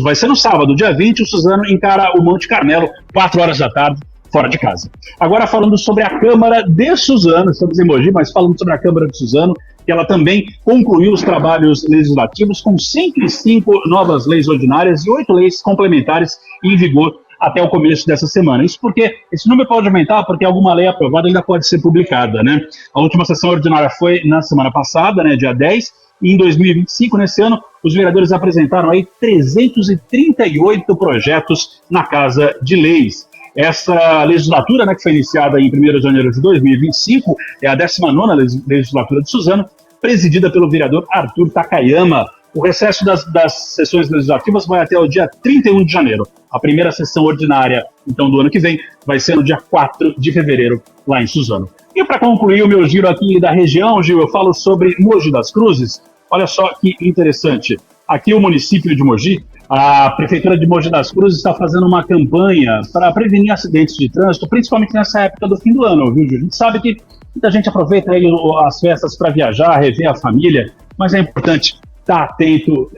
Vai ser no sábado, dia 20, o Suzano encara o Monte Carmelo, 4 horas da tarde, fora de casa. Agora falando sobre a Câmara de Suzano, estamos em Mogi, mas falando sobre a Câmara de Suzano, que ela também concluiu os trabalhos legislativos com 105 novas leis ordinárias e 8 leis complementares em vigor até o começo dessa semana. Isso porque esse número pode aumentar porque alguma lei aprovada ainda pode ser publicada, né? A última sessão ordinária foi na semana passada, né, dia 10, e em 2025, nesse ano, os vereadores apresentaram aí 338 projetos na Casa de Leis. Essa legislatura, né, que foi iniciada em 1º de janeiro de 2025, é a 19ª legislatura de Suzano, presidida pelo vereador Arthur Takayama. O recesso das sessões legislativas vai até o dia 31 de janeiro. A primeira sessão ordinária, então, do ano que vem, vai ser no dia 4 de fevereiro, lá em Suzano. E para concluir o meu giro aqui da região, Gil, eu falo sobre Mogi das Cruzes. Olha só que interessante. Aqui o município de Mogi, a Prefeitura de Mogi das Cruzes está fazendo uma campanha para prevenir acidentes de trânsito, principalmente nessa época do fim do ano, viu, Gil? A gente sabe que muita gente aproveita aí as festas para viajar, rever a família, mas é importante estar atento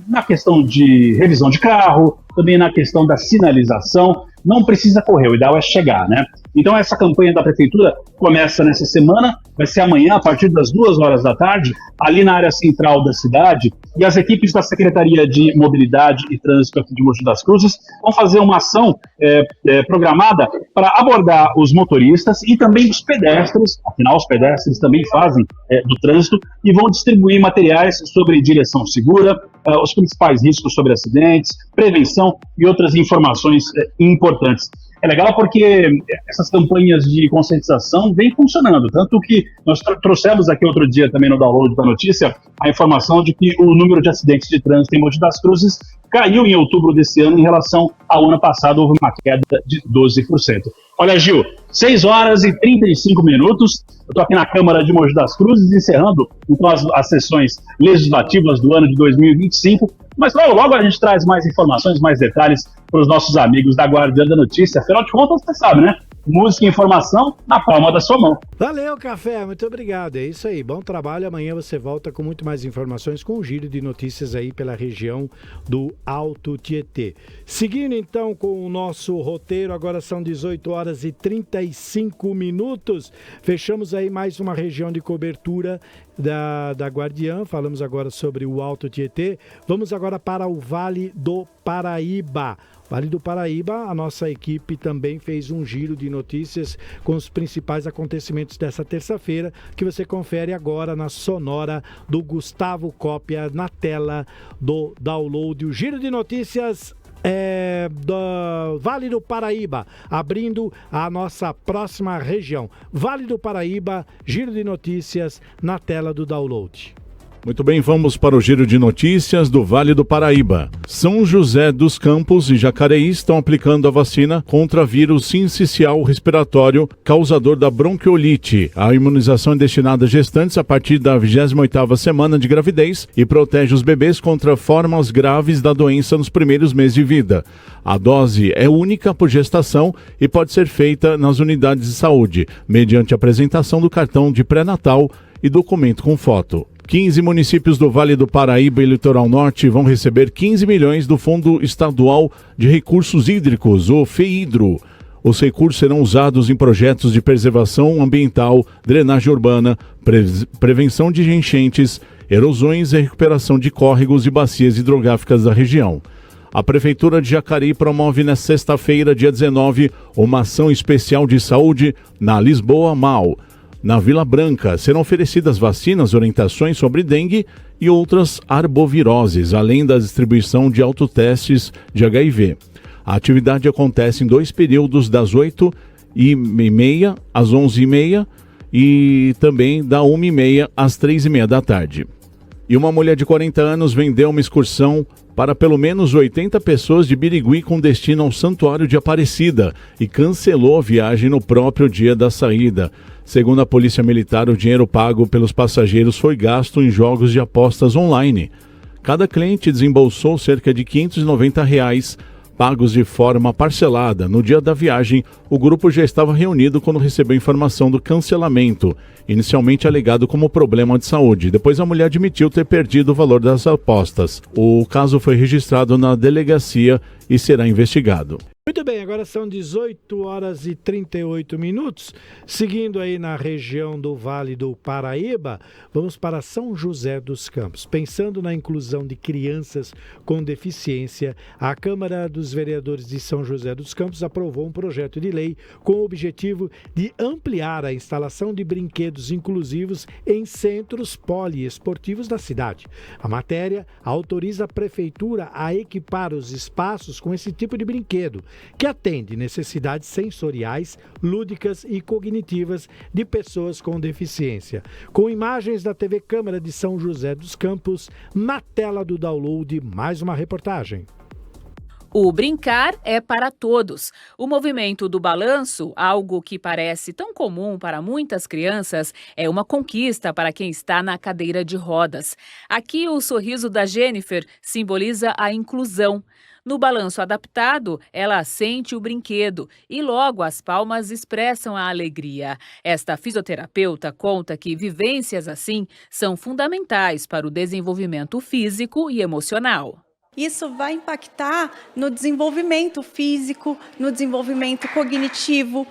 na questão de revisão de carro, também na questão da sinalização. Não precisa correr, o ideal é chegar, né? Então essa campanha da Prefeitura começa nessa semana, vai ser amanhã, a partir das 2 horas da tarde, ali na área central da cidade, e as equipes da Secretaria de Mobilidade e Trânsito aqui de Mogi das Cruzes vão fazer uma ação programada para abordar os motoristas e também os pedestres, afinal os pedestres também fazem do trânsito, e vão distribuir materiais sobre direção segura, os principais riscos sobre acidentes, prevenção e outras informações importantes. É legal porque essas campanhas de conscientização vêm funcionando, tanto que nós trouxemos aqui outro dia também no download da notícia a informação de que o número de acidentes de trânsito em Mogi das Cruzes caiu em outubro desse ano em relação ao ano passado, houve uma queda de 12%. Olha, Gil, 6 horas e 35 minutos, eu estou aqui na Câmara de Mogi das Cruzes, encerrando então as sessões legislativas do ano de 2025, mas logo a gente traz mais informações, mais detalhes para os nossos amigos da Guardiã da Notícia. Afinal de contas, você sabe, né? Música e informação na palma da sua mão. Valeu, Café, muito obrigado. É isso aí, bom trabalho. Amanhã você volta com muito mais informações, com um giro de notícias aí pela região do Alto Tietê. Seguindo então com o nosso roteiro, agora são 18 horas e 35 minutos. Fechamos aí mais uma região de cobertura da Guardiã. Falamos agora sobre o Alto Tietê. Vamos agora para o Vale do Paraíba. Vale do Paraíba, a nossa equipe também fez um giro de notícias com os principais acontecimentos dessa terça-feira, que você confere agora na sonora do Gustavo Cópia, na tela do download. O giro de notícias do Vale do Paraíba, abrindo a nossa próxima região. Vale do Paraíba, giro de notícias na tela do download. Muito bem, vamos para o giro de notícias do Vale do Paraíba. São José dos Campos e Jacareí estão aplicando a vacina contra vírus sincicial respiratório causador da bronquiolite. A imunização é destinada a gestantes a partir da 28ª semana de gravidez e protege os bebês contra formas graves da doença nos primeiros meses de vida. A dose é única por gestação e pode ser feita nas unidades de saúde, mediante apresentação do cartão de pré-natal e documento com foto. 15 municípios do Vale do Paraíba e Litoral Norte vão receber 15 milhões do Fundo Estadual de Recursos Hídricos, o FEHIDRO. Os recursos serão usados em projetos de preservação ambiental, drenagem urbana, prevenção de enchentes, erosões e recuperação de córregos e bacias hidrográficas da região. A Prefeitura de Jacareí promove na sexta-feira, dia 19, uma ação especial de saúde na Lisboa Mal. Na Vila Branca serão oferecidas vacinas, orientações sobre dengue e outras arboviroses, além da distribuição de autotestes de HIV. A atividade acontece em 2 períodos, das 8h30 às 11h30 e também da 1h30 às 3h30 da tarde. E uma mulher de 40 anos vendeu uma excursão para pelo menos 80 pessoas de Birigui com destino ao Santuário de Aparecida e cancelou a viagem no próprio dia da saída. Segundo a Polícia Militar, o dinheiro pago pelos passageiros foi gasto em jogos de apostas online. Cada cliente desembolsou cerca de R$ 590, pagos de forma parcelada. No dia da viagem, o grupo já estava reunido quando recebeu informação do cancelamento, inicialmente alegado como problema de saúde. Depois a mulher admitiu ter perdido o valor das apostas. O caso foi registrado na delegacia e será investigado. Muito bem, agora são 18h38. Seguindo aí na região do Vale do Paraíba, vamos para São José dos Campos. Pensando na inclusão de crianças com deficiência, a Câmara dos Vereadores de São José dos Campos aprovou um projeto de lei com o objetivo de ampliar a instalação de brinquedos inclusivos em centros poliesportivos da cidade. A matéria autoriza a Prefeitura a equipar os espaços com esse tipo de brinquedo, que atende necessidades sensoriais, lúdicas e cognitivas de pessoas com deficiência. Com imagens da TV Câmara de São José dos Campos, na tela do download, mais uma reportagem. O brincar é para todos. O movimento do balanço, algo que parece tão comum para muitas crianças, é uma conquista para quem está na cadeira de rodas. Aqui, o sorriso da Jennifer simboliza a inclusão. No balanço adaptado, ela sente o brinquedo e logo as palmas expressam a alegria. Esta fisioterapeuta conta que vivências assim são fundamentais para o desenvolvimento físico e emocional. Isso vai impactar no desenvolvimento físico, no desenvolvimento cognitivo,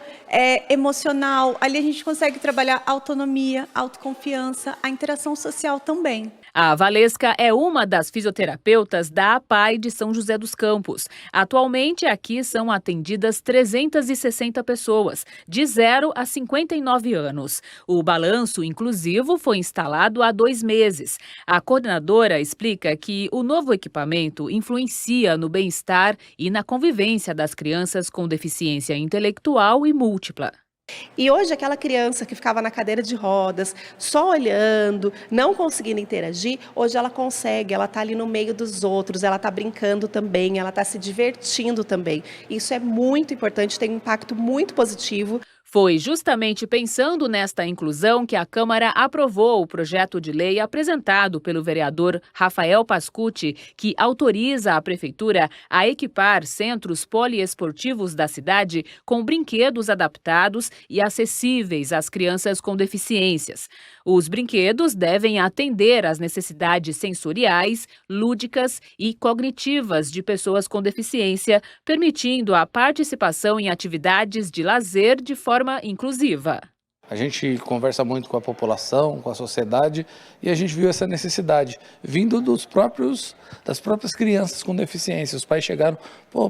emocional. Ali a gente consegue trabalhar autonomia, autoconfiança, a interação social também. A Valesca é uma das fisioterapeutas da APAI de São José dos Campos. Atualmente, aqui são atendidas 360 pessoas, de 0 a 59 anos. O balanço inclusivo foi instalado há 2 meses. A coordenadora explica que o novo equipamento influencia no bem-estar e na convivência das crianças com deficiência intelectual e múltipla. E hoje aquela criança que ficava na cadeira de rodas, só olhando, não conseguindo interagir, hoje ela consegue, ela está ali no meio dos outros, ela está brincando também, ela está se divertindo também. Isso é muito importante, tem um impacto muito positivo. Foi justamente pensando nesta inclusão que a Câmara aprovou o projeto de lei apresentado pelo vereador Rafael Pascucci, que autoriza a Prefeitura a equipar centros poliesportivos da cidade com brinquedos adaptados e acessíveis às crianças com deficiências. Os brinquedos devem atender às necessidades sensoriais, lúdicas e cognitivas de pessoas com deficiência, permitindo a participação em atividades de lazer de forma inclusiva. A gente conversa muito com a população, com a sociedade, e a gente viu essa necessidade vindo das próprias crianças com deficiência. Os pais chegaram,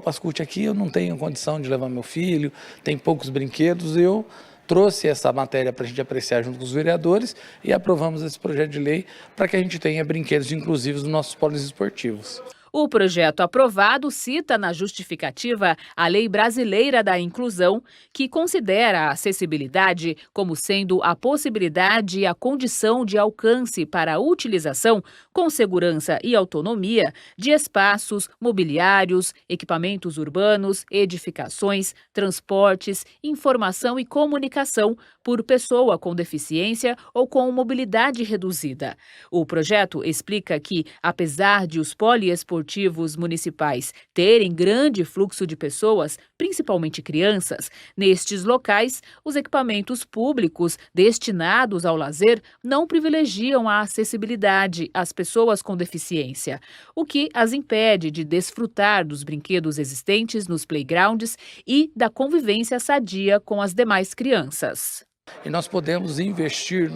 Pascucci, aqui eu não tenho condição de levar meu filho, tem poucos brinquedos, eu trouxe essa matéria para a gente apreciar junto com os vereadores e aprovamos esse projeto de lei para que a gente tenha brinquedos inclusivos nos nossos polos esportivos. O projeto aprovado cita na justificativa a Lei Brasileira da Inclusão, que considera a acessibilidade como sendo a possibilidade e a condição de alcance para a utilização, com segurança e autonomia, de espaços, mobiliários, equipamentos urbanos, edificações, transportes, informação e comunicação por pessoa com deficiência ou com mobilidade reduzida. O projeto explica que, apesar de os poliesportivos municipais terem grande fluxo de pessoas, principalmente crianças, nestes locais, os equipamentos públicos destinados ao lazer não privilegiam a acessibilidade às pessoas com deficiência, o que as impede de desfrutar dos brinquedos existentes nos playgrounds e da convivência sadia com as demais crianças. E nós podemos investir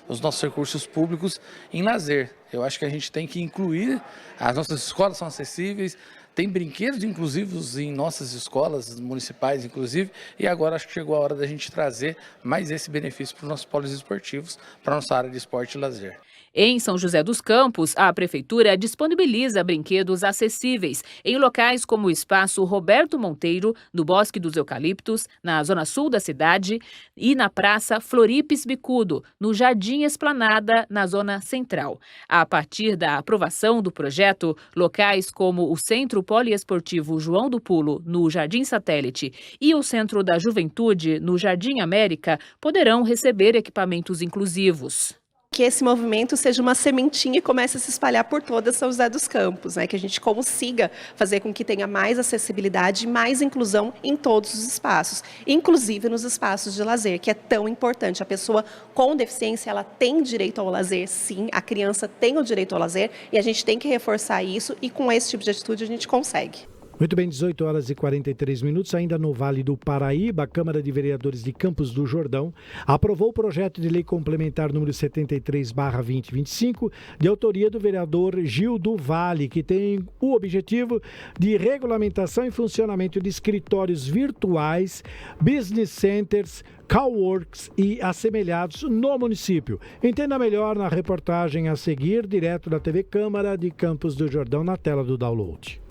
os nossos recursos públicos em lazer. Eu acho que a gente tem que incluir, as nossas escolas são acessíveis, tem brinquedos inclusivos em nossas escolas municipais, inclusive, e agora acho que chegou a hora da gente trazer mais esse benefício para os nossos polos esportivos, para a nossa área de esporte e lazer. Em São José dos Campos, a Prefeitura disponibiliza brinquedos acessíveis em locais como o Espaço Roberto Monteiro, no Bosque dos Eucaliptos, na zona sul da cidade, e na Praça Floripes Bicudo, no Jardim Esplanada, na zona central. A partir da aprovação do projeto, locais como o Centro Poliesportivo João do Pulo, no Jardim Satélite, e o Centro da Juventude, no Jardim América, poderão receber equipamentos inclusivos. Que esse movimento seja uma sementinha e comece a se espalhar por toda São José dos Campos, né? Que a gente consiga fazer com que tenha mais acessibilidade e mais inclusão em todos os espaços, inclusive nos espaços de lazer, que é tão importante. A pessoa com deficiência, ela tem direito ao lazer, sim, a criança tem o direito ao lazer e a gente tem que reforçar isso e com esse tipo de atitude a gente consegue. Muito bem, 18 horas e 43 minutos, ainda no Vale do Paraíba, a Câmara de Vereadores de Campos do Jordão aprovou o projeto de lei complementar número 73/2025, de autoria do vereador Gil do Vale, que tem o objetivo de regulamentação e funcionamento de escritórios virtuais, business centers, coworks e assemelhados no município. Entenda melhor na reportagem a seguir, direto da TV Câmara de Campos do Jordão, na tela do download.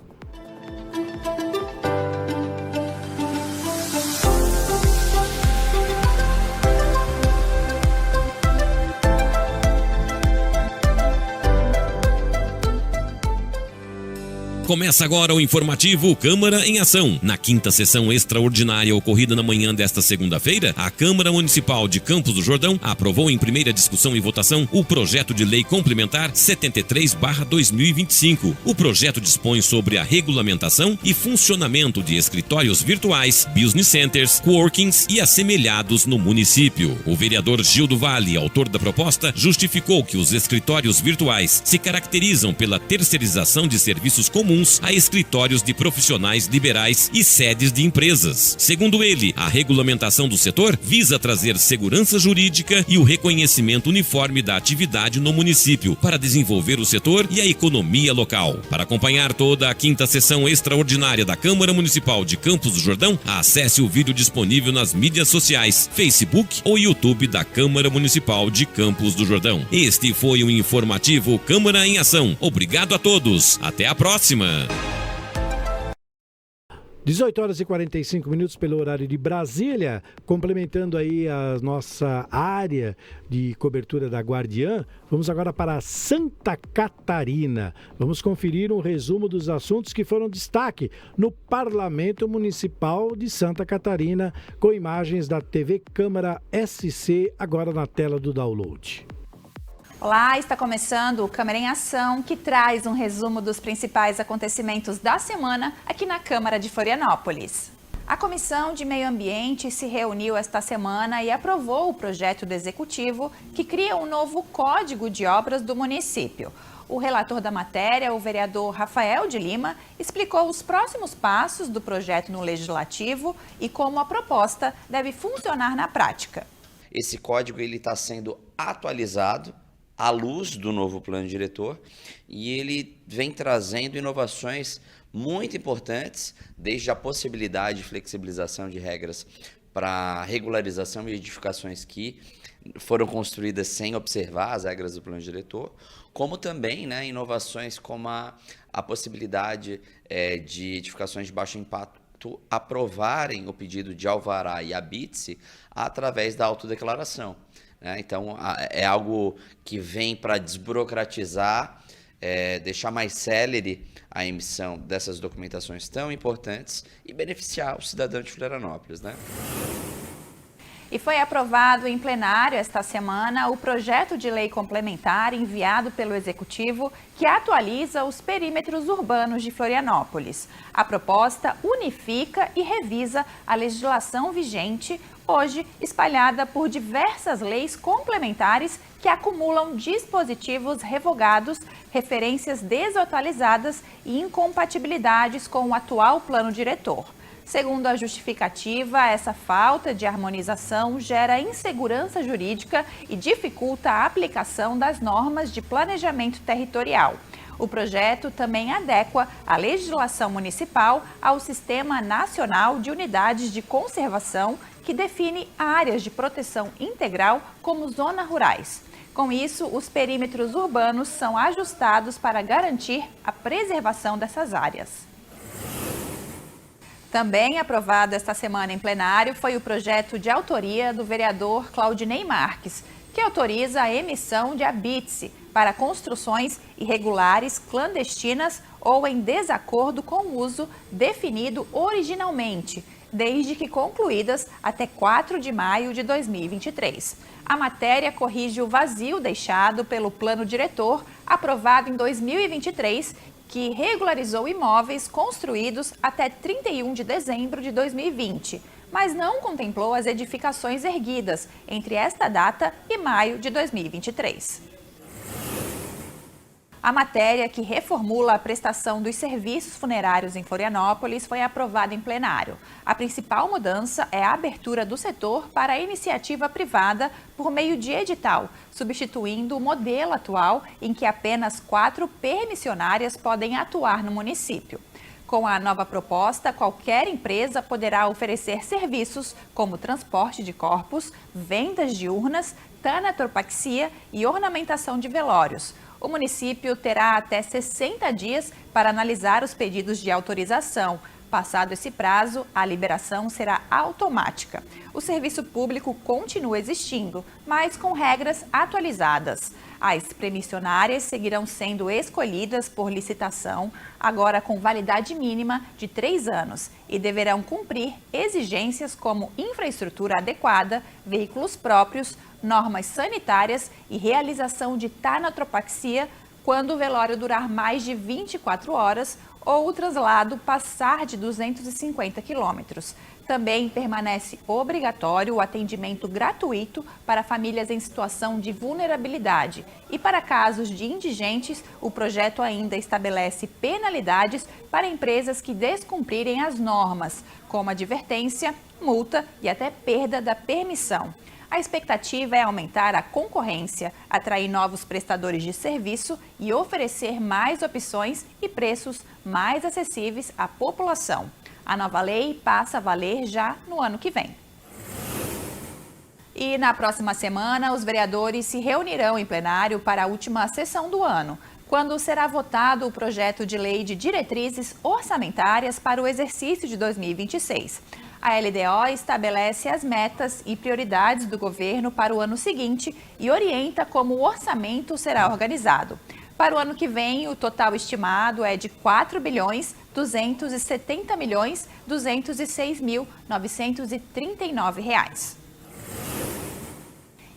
Começa agora o informativo Câmara em Ação. Na quinta sessão extraordinária ocorrida na manhã desta segunda-feira, a Câmara Municipal de Campos do Jordão aprovou em primeira discussão e votação o projeto de lei complementar 73/2025. O projeto dispõe sobre a regulamentação e funcionamento de escritórios virtuais, business centers, coworkings e assemelhados no município. O vereador Gil do Vale, autor da proposta, justificou que os escritórios virtuais se caracterizam pela terceirização de serviços comuns a escritórios de profissionais liberais e sedes de empresas. Segundo ele, a regulamentação do setor visa trazer segurança jurídica e o reconhecimento uniforme da atividade no município para desenvolver o setor e a economia local. Para acompanhar toda a quinta sessão extraordinária da Câmara Municipal de Campos do Jordão, acesse o vídeo disponível nas mídias sociais, Facebook ou YouTube da Câmara Municipal de Campos do Jordão. Este foi o informativo Câmara em Ação. Obrigado a todos. Até a próxima. 18 horas e 45 minutos pelo horário de Brasília, complementando aí a nossa área de cobertura da Guardiã, vamos agora para Santa Catarina. Vamos conferir um resumo dos assuntos que foram destaque no Parlamento Municipal de Santa Catarina, com imagens da TV Câmara SC, agora na tela do download. Olá, está começando o Câmara em Ação, que traz um resumo dos principais acontecimentos da semana aqui na Câmara de Florianópolis. A Comissão de Meio Ambiente se reuniu esta semana e aprovou o projeto do Executivo que cria um novo Código de Obras do município. O relator da matéria, o vereador Rafael de Lima, explicou os próximos passos do projeto no Legislativo e como a proposta deve funcionar na prática. Esse código está sendo atualizado à luz do novo plano diretor e ele vem trazendo inovações muito importantes, desde a possibilidade de flexibilização de regras para regularização de edificações que foram construídas sem observar as regras do plano diretor, como também inovações como a possibilidade de edificações de baixo impacto aprovarem o pedido de alvará e habite-se através da autodeclaração. Então, é algo que vem para desburocratizar, deixar mais célere a emissão dessas documentações tão importantes e beneficiar o cidadão de Florianópolis, E foi aprovado em plenário esta semana o projeto de lei complementar enviado pelo Executivo que atualiza os perímetros urbanos de Florianópolis. A proposta unifica e revisa a legislação vigente, hoje espalhada por diversas leis complementares que acumulam dispositivos revogados, referências desatualizadas e incompatibilidades com o atual plano diretor. Segundo a justificativa, essa falta de harmonização gera insegurança jurídica e dificulta a aplicação das normas de planejamento territorial. O projeto também adequa a legislação municipal ao Sistema Nacional de Unidades de Conservação, que define áreas de proteção integral como zonas rurais. Com isso, os perímetros urbanos são ajustados para garantir a preservação dessas áreas. Também aprovado esta semana em plenário foi o projeto de autoria do vereador Claudinei Marques, que autoriza a emissão de habite para construções irregulares, clandestinas ou em desacordo com o uso definido originalmente, desde que concluídas até 4 de maio de 2023. A matéria corrige o vazio deixado pelo plano diretor, aprovado em 2023, que regularizou imóveis construídos até 31 de dezembro de 2020, mas não contemplou as edificações erguidas entre esta data e maio de 2023. A matéria que reformula a prestação dos serviços funerários em Florianópolis foi aprovada em plenário. A principal mudança é a abertura do setor para a iniciativa privada por meio de edital, substituindo o modelo atual em que apenas 4 permissionárias podem atuar no município. Com a nova proposta, qualquer empresa poderá oferecer serviços como transporte de corpos, vendas de urnas, tanatopraxia e ornamentação de velórios. O município terá até 60 dias para analisar os pedidos de autorização. Passado esse prazo, a liberação será automática. O serviço público continua existindo, mas com regras atualizadas. As permissionárias seguirão sendo escolhidas por licitação, agora com validade mínima de 3 anos, e deverão cumprir exigências como infraestrutura adequada, veículos próprios, normas sanitárias e realização de tanatopraxia quando o velório durar mais de 24 horas ou o traslado passar de 250 quilômetros. Também permanece obrigatório o atendimento gratuito para famílias em situação de vulnerabilidade. E para casos de indigentes, o projeto ainda estabelece penalidades para empresas que descumprirem as normas, como advertência, multa e até perda da permissão. A expectativa é aumentar a concorrência, atrair novos prestadores de serviço e oferecer mais opções e preços mais acessíveis à população. A nova lei passa a valer já no ano que vem. E na próxima semana, os vereadores se reunirão em plenário para a última sessão do ano, quando será votado o projeto de lei de diretrizes orçamentárias para o exercício de 2026. A LDO estabelece as metas e prioridades do governo para o ano seguinte e orienta como o orçamento será organizado. Para o ano que vem, o total estimado é de R$ 4.270.206.939.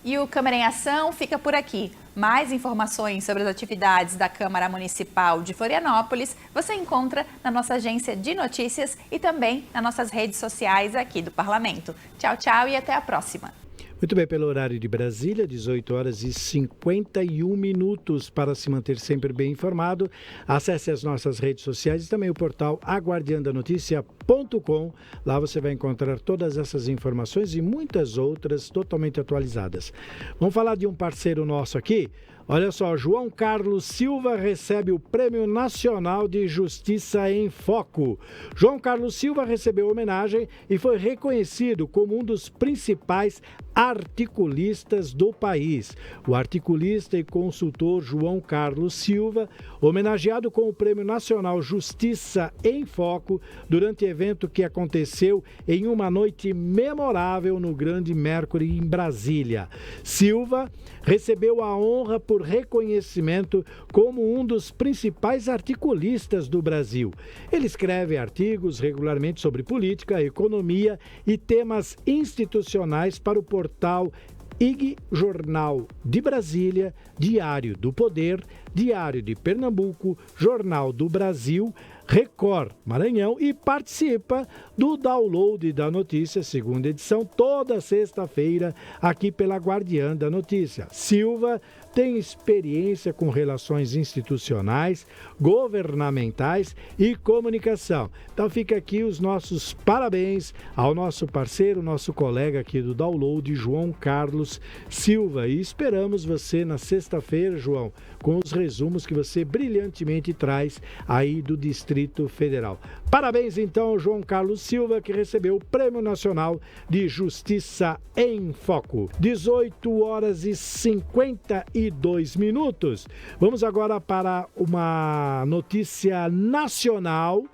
E o Câmara em Ação fica por aqui. Mais informações sobre as atividades da Câmara Municipal de Florianópolis você encontra na nossa agência de notícias e também nas nossas redes sociais aqui do Parlamento. Tchau, tchau e até a próxima. Muito bem, pelo horário de Brasília, 18 horas e 51 minutos. Para se manter sempre bem informado, acesse as nossas redes sociais e também o portal aguardiandanoticia.com. Lá você vai encontrar todas essas informações e muitas outras totalmente atualizadas. Vamos falar de um parceiro nosso aqui. Olha só, João Carlos Silva recebe o Prêmio Nacional de Justiça em Foco. João Carlos Silva recebeu homenagem e foi reconhecido como um dos principais articulistas do país. O articulista e consultor João Carlos Silva, homenageado com o Prêmio Nacional Justiça em Foco, durante evento que aconteceu em uma noite memorável no Grande Mercury, em Brasília. Silva recebeu a honra por reconhecimento como um dos principais articulistas do Brasil. Ele escreve artigos regularmente sobre política, economia e temas institucionais para o portal IG Jornal de Brasília, Diário do Poder, Diário de Pernambuco, Jornal do Brasil, Record Maranhão e participa do download da notícia, segunda edição, toda sexta-feira, aqui pela Guardiã da Notícia. Silva tem experiência com relações institucionais, governamentais e comunicação. Então fica aqui os nossos parabéns ao nosso parceiro, nosso colega aqui do Download, João Carlos Silva. E esperamos você na sexta-feira, João, com os resumos que você brilhantemente traz aí do Distrito Federal. Parabéns então ao João Carlos Silva, que recebeu o Prêmio Nacional de Justiça em Foco. 18 horas e 52 minutos. Vamos agora para uma notícia nacional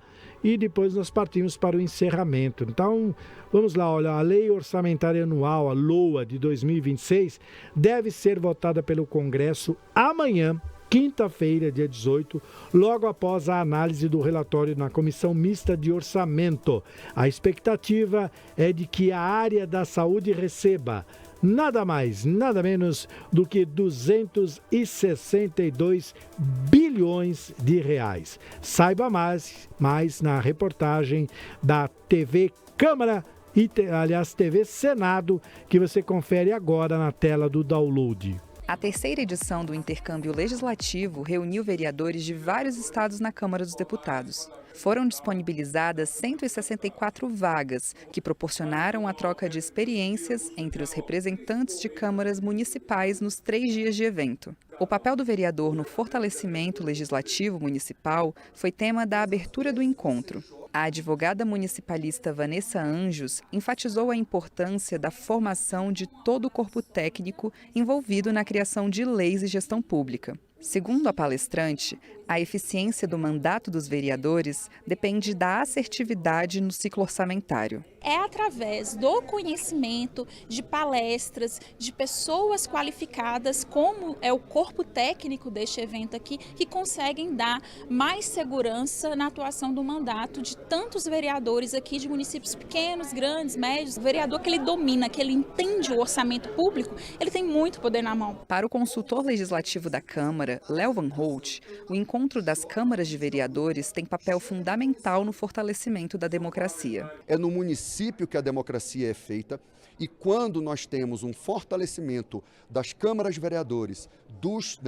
e depois nós partimos para o encerramento. Então, vamos lá, olha, a Lei Orçamentária Anual, a LOA, de 2026, deve ser votada pelo Congresso amanhã, quinta-feira, dia 18, logo após a análise do relatório na Comissão Mista de Orçamento. A expectativa é de que a área da saúde receba nada mais, nada menos do que 262 bilhões de reais. Saiba mais na reportagem da TV Câmara e, aliás, TV Senado, que você confere agora na tela do Download. A terceira edição do intercâmbio legislativo reuniu vereadores de vários estados na Câmara dos Deputados. Foram disponibilizadas 164 vagas, que proporcionaram a troca de experiências entre os representantes de câmaras municipais nos 3 dias de evento. O papel do vereador no fortalecimento legislativo municipal foi tema da abertura do encontro. A advogada municipalista Vanessa Anjos enfatizou a importância da formação de todo o corpo técnico envolvido na criação de leis e gestão pública. Segundo a palestrante, a eficiência do mandato dos vereadores depende da assertividade no ciclo orçamentário. É através do conhecimento, de palestras, de pessoas qualificadas, como é o corpo técnico deste evento aqui, que conseguem dar mais segurança na atuação do mandato de tantos vereadores aqui de municípios pequenos, grandes, médios. O vereador que ele domina, que ele entende o orçamento público, ele tem muito poder na mão. Para o consultor legislativo da Câmara, Léo Van Holt, o encontro das câmaras de vereadores tem papel fundamental no fortalecimento da democracia. É no município que a democracia é feita e quando nós temos um fortalecimento das câmaras de vereadores, dos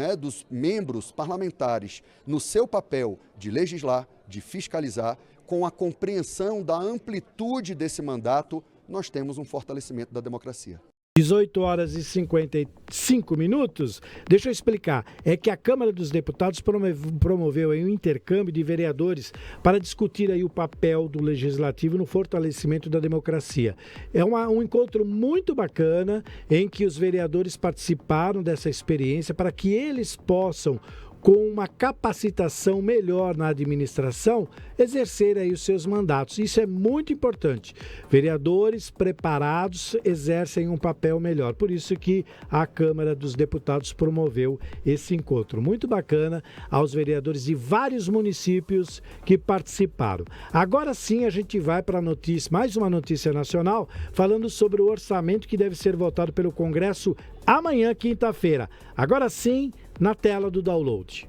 membros parlamentares no seu papel de legislar, de fiscalizar, com a compreensão da amplitude desse mandato, nós temos um fortalecimento da democracia. 18 horas e 55 minutos. Deixa eu explicar. É que a Câmara dos Deputados promoveu aí um intercâmbio de vereadores para discutir aí o papel do Legislativo no fortalecimento da democracia. É um encontro muito bacana em que os vereadores participaram dessa experiência para que eles possam, com uma capacitação melhor na administração, exercer aí os seus mandatos. Isso é muito importante. Vereadores preparados exercem um papel melhor. Por isso que a Câmara dos Deputados promoveu esse encontro. Muito bacana aos vereadores de vários municípios que participaram. Agora sim a gente vai para a notícia, mais uma notícia nacional, falando sobre o orçamento que deve ser votado pelo Congresso amanhã, quinta-feira. Agora sim, na tela do Download.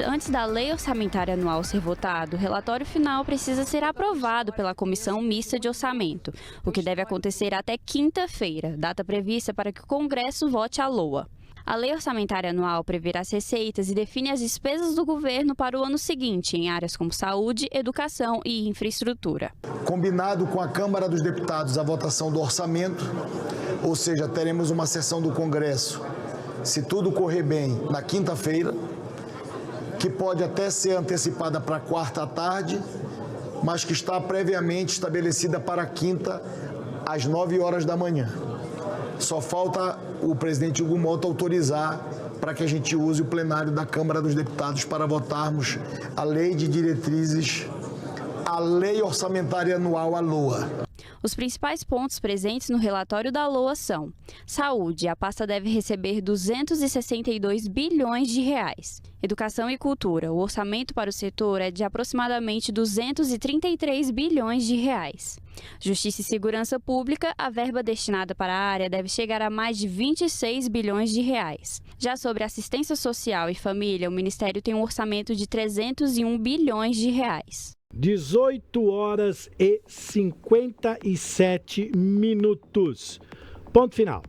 Antes da Lei Orçamentária Anual ser votado, o relatório final precisa ser aprovado pela Comissão Mista de Orçamento, o que deve acontecer até quinta-feira, data prevista para que o Congresso vote a LOA. A Lei Orçamentária Anual prevê as receitas e define as despesas do governo para o ano seguinte, em áreas como saúde, educação e infraestrutura. Combinado com a Câmara dos Deputados a votação do orçamento, ou seja, teremos uma sessão do Congresso, se tudo correr bem, na quinta-feira, que pode até ser antecipada para quarta à tarde, mas que está previamente estabelecida para quinta, às 9 horas da manhã. Só falta o presidente Hugo Mota autorizar para que a gente use o plenário da Câmara dos Deputados para votarmos a Lei de Diretrizes, a Lei Orçamentária Anual, a LOA. Os principais pontos presentes no relatório da LOA são: saúde, a pasta deve receber 262 bilhões de reais. Educação e cultura, o orçamento para o setor é de aproximadamente 233 bilhões de reais. Justiça e segurança pública, a verba destinada para a área deve chegar a mais de 26 bilhões de reais. Já sobre assistência social e família, o Ministério tem um orçamento de 301 bilhões de reais. 18 horas e 57 minutos. Ponto final.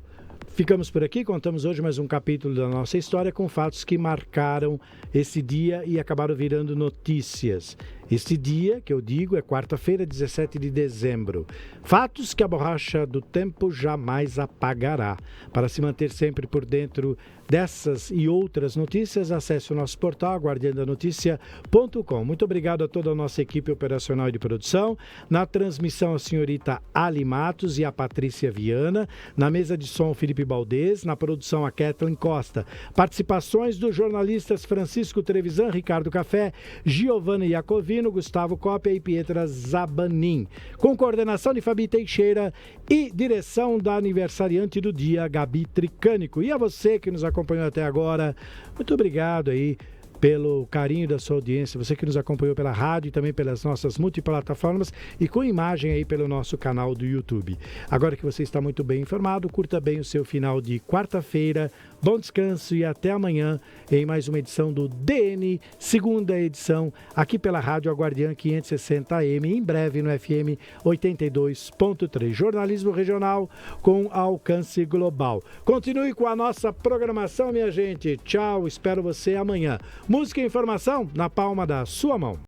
Ficamos por aqui, contamos hoje mais um capítulo da nossa história com fatos que marcaram esse dia e acabaram virando notícias. Este dia, que eu digo, é quarta-feira, 17 de dezembro. Fatos que a borracha do tempo jamais apagará. Para se manter sempre por dentro dessas e outras notícias, acesse o nosso portal guardiandanoticia.com. Muito obrigado a toda a nossa equipe operacional e de produção. Na transmissão, a senhorita Ali Matos e a Patrícia Viana. Na mesa de som, Felipe Baldez. Na produção, a Kathleen Costa. Participações dos jornalistas Francisco Trevisan, Ricardo Café, Giovanna Iacovino, Gustavo Cópia e Pietra Zabanin. Com coordenação de Fabi Teixeira e direção da aniversariante do dia, Gabi Tricânico. E a você que nos acompanhou até agora, muito obrigado aí pelo carinho da sua audiência, você que nos acompanhou pela rádio e também pelas nossas multiplataformas e com imagem aí pelo nosso canal do YouTube. Agora que você está muito bem informado, curta bem o seu final de quarta-feira, bom descanso e até amanhã em mais uma edição do DN, segunda edição, aqui pela Rádio Aguardiã 560 AM, em breve no FM 82.3. Jornalismo regional com alcance global. Continue com a nossa programação, minha gente. Tchau, espero você amanhã. Música e informação na palma da sua mão.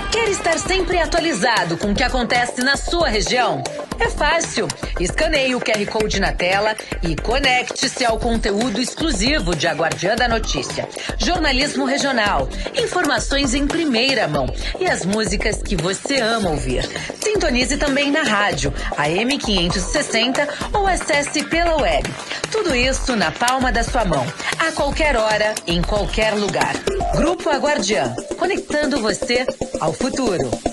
Quer estar sempre atualizado com o que acontece na sua região? É fácil. Escaneie o QR Code na tela e conecte-se ao conteúdo exclusivo de A Guardiã da Notícia. Jornalismo regional, informações em primeira mão e as músicas que você ama ouvir. Sintonize também na rádio, AM 560 ou acesse pela web. Tudo isso na palma da sua mão, a qualquer hora, em qualquer lugar. Grupo A Guardiã, conectando você ao futuro.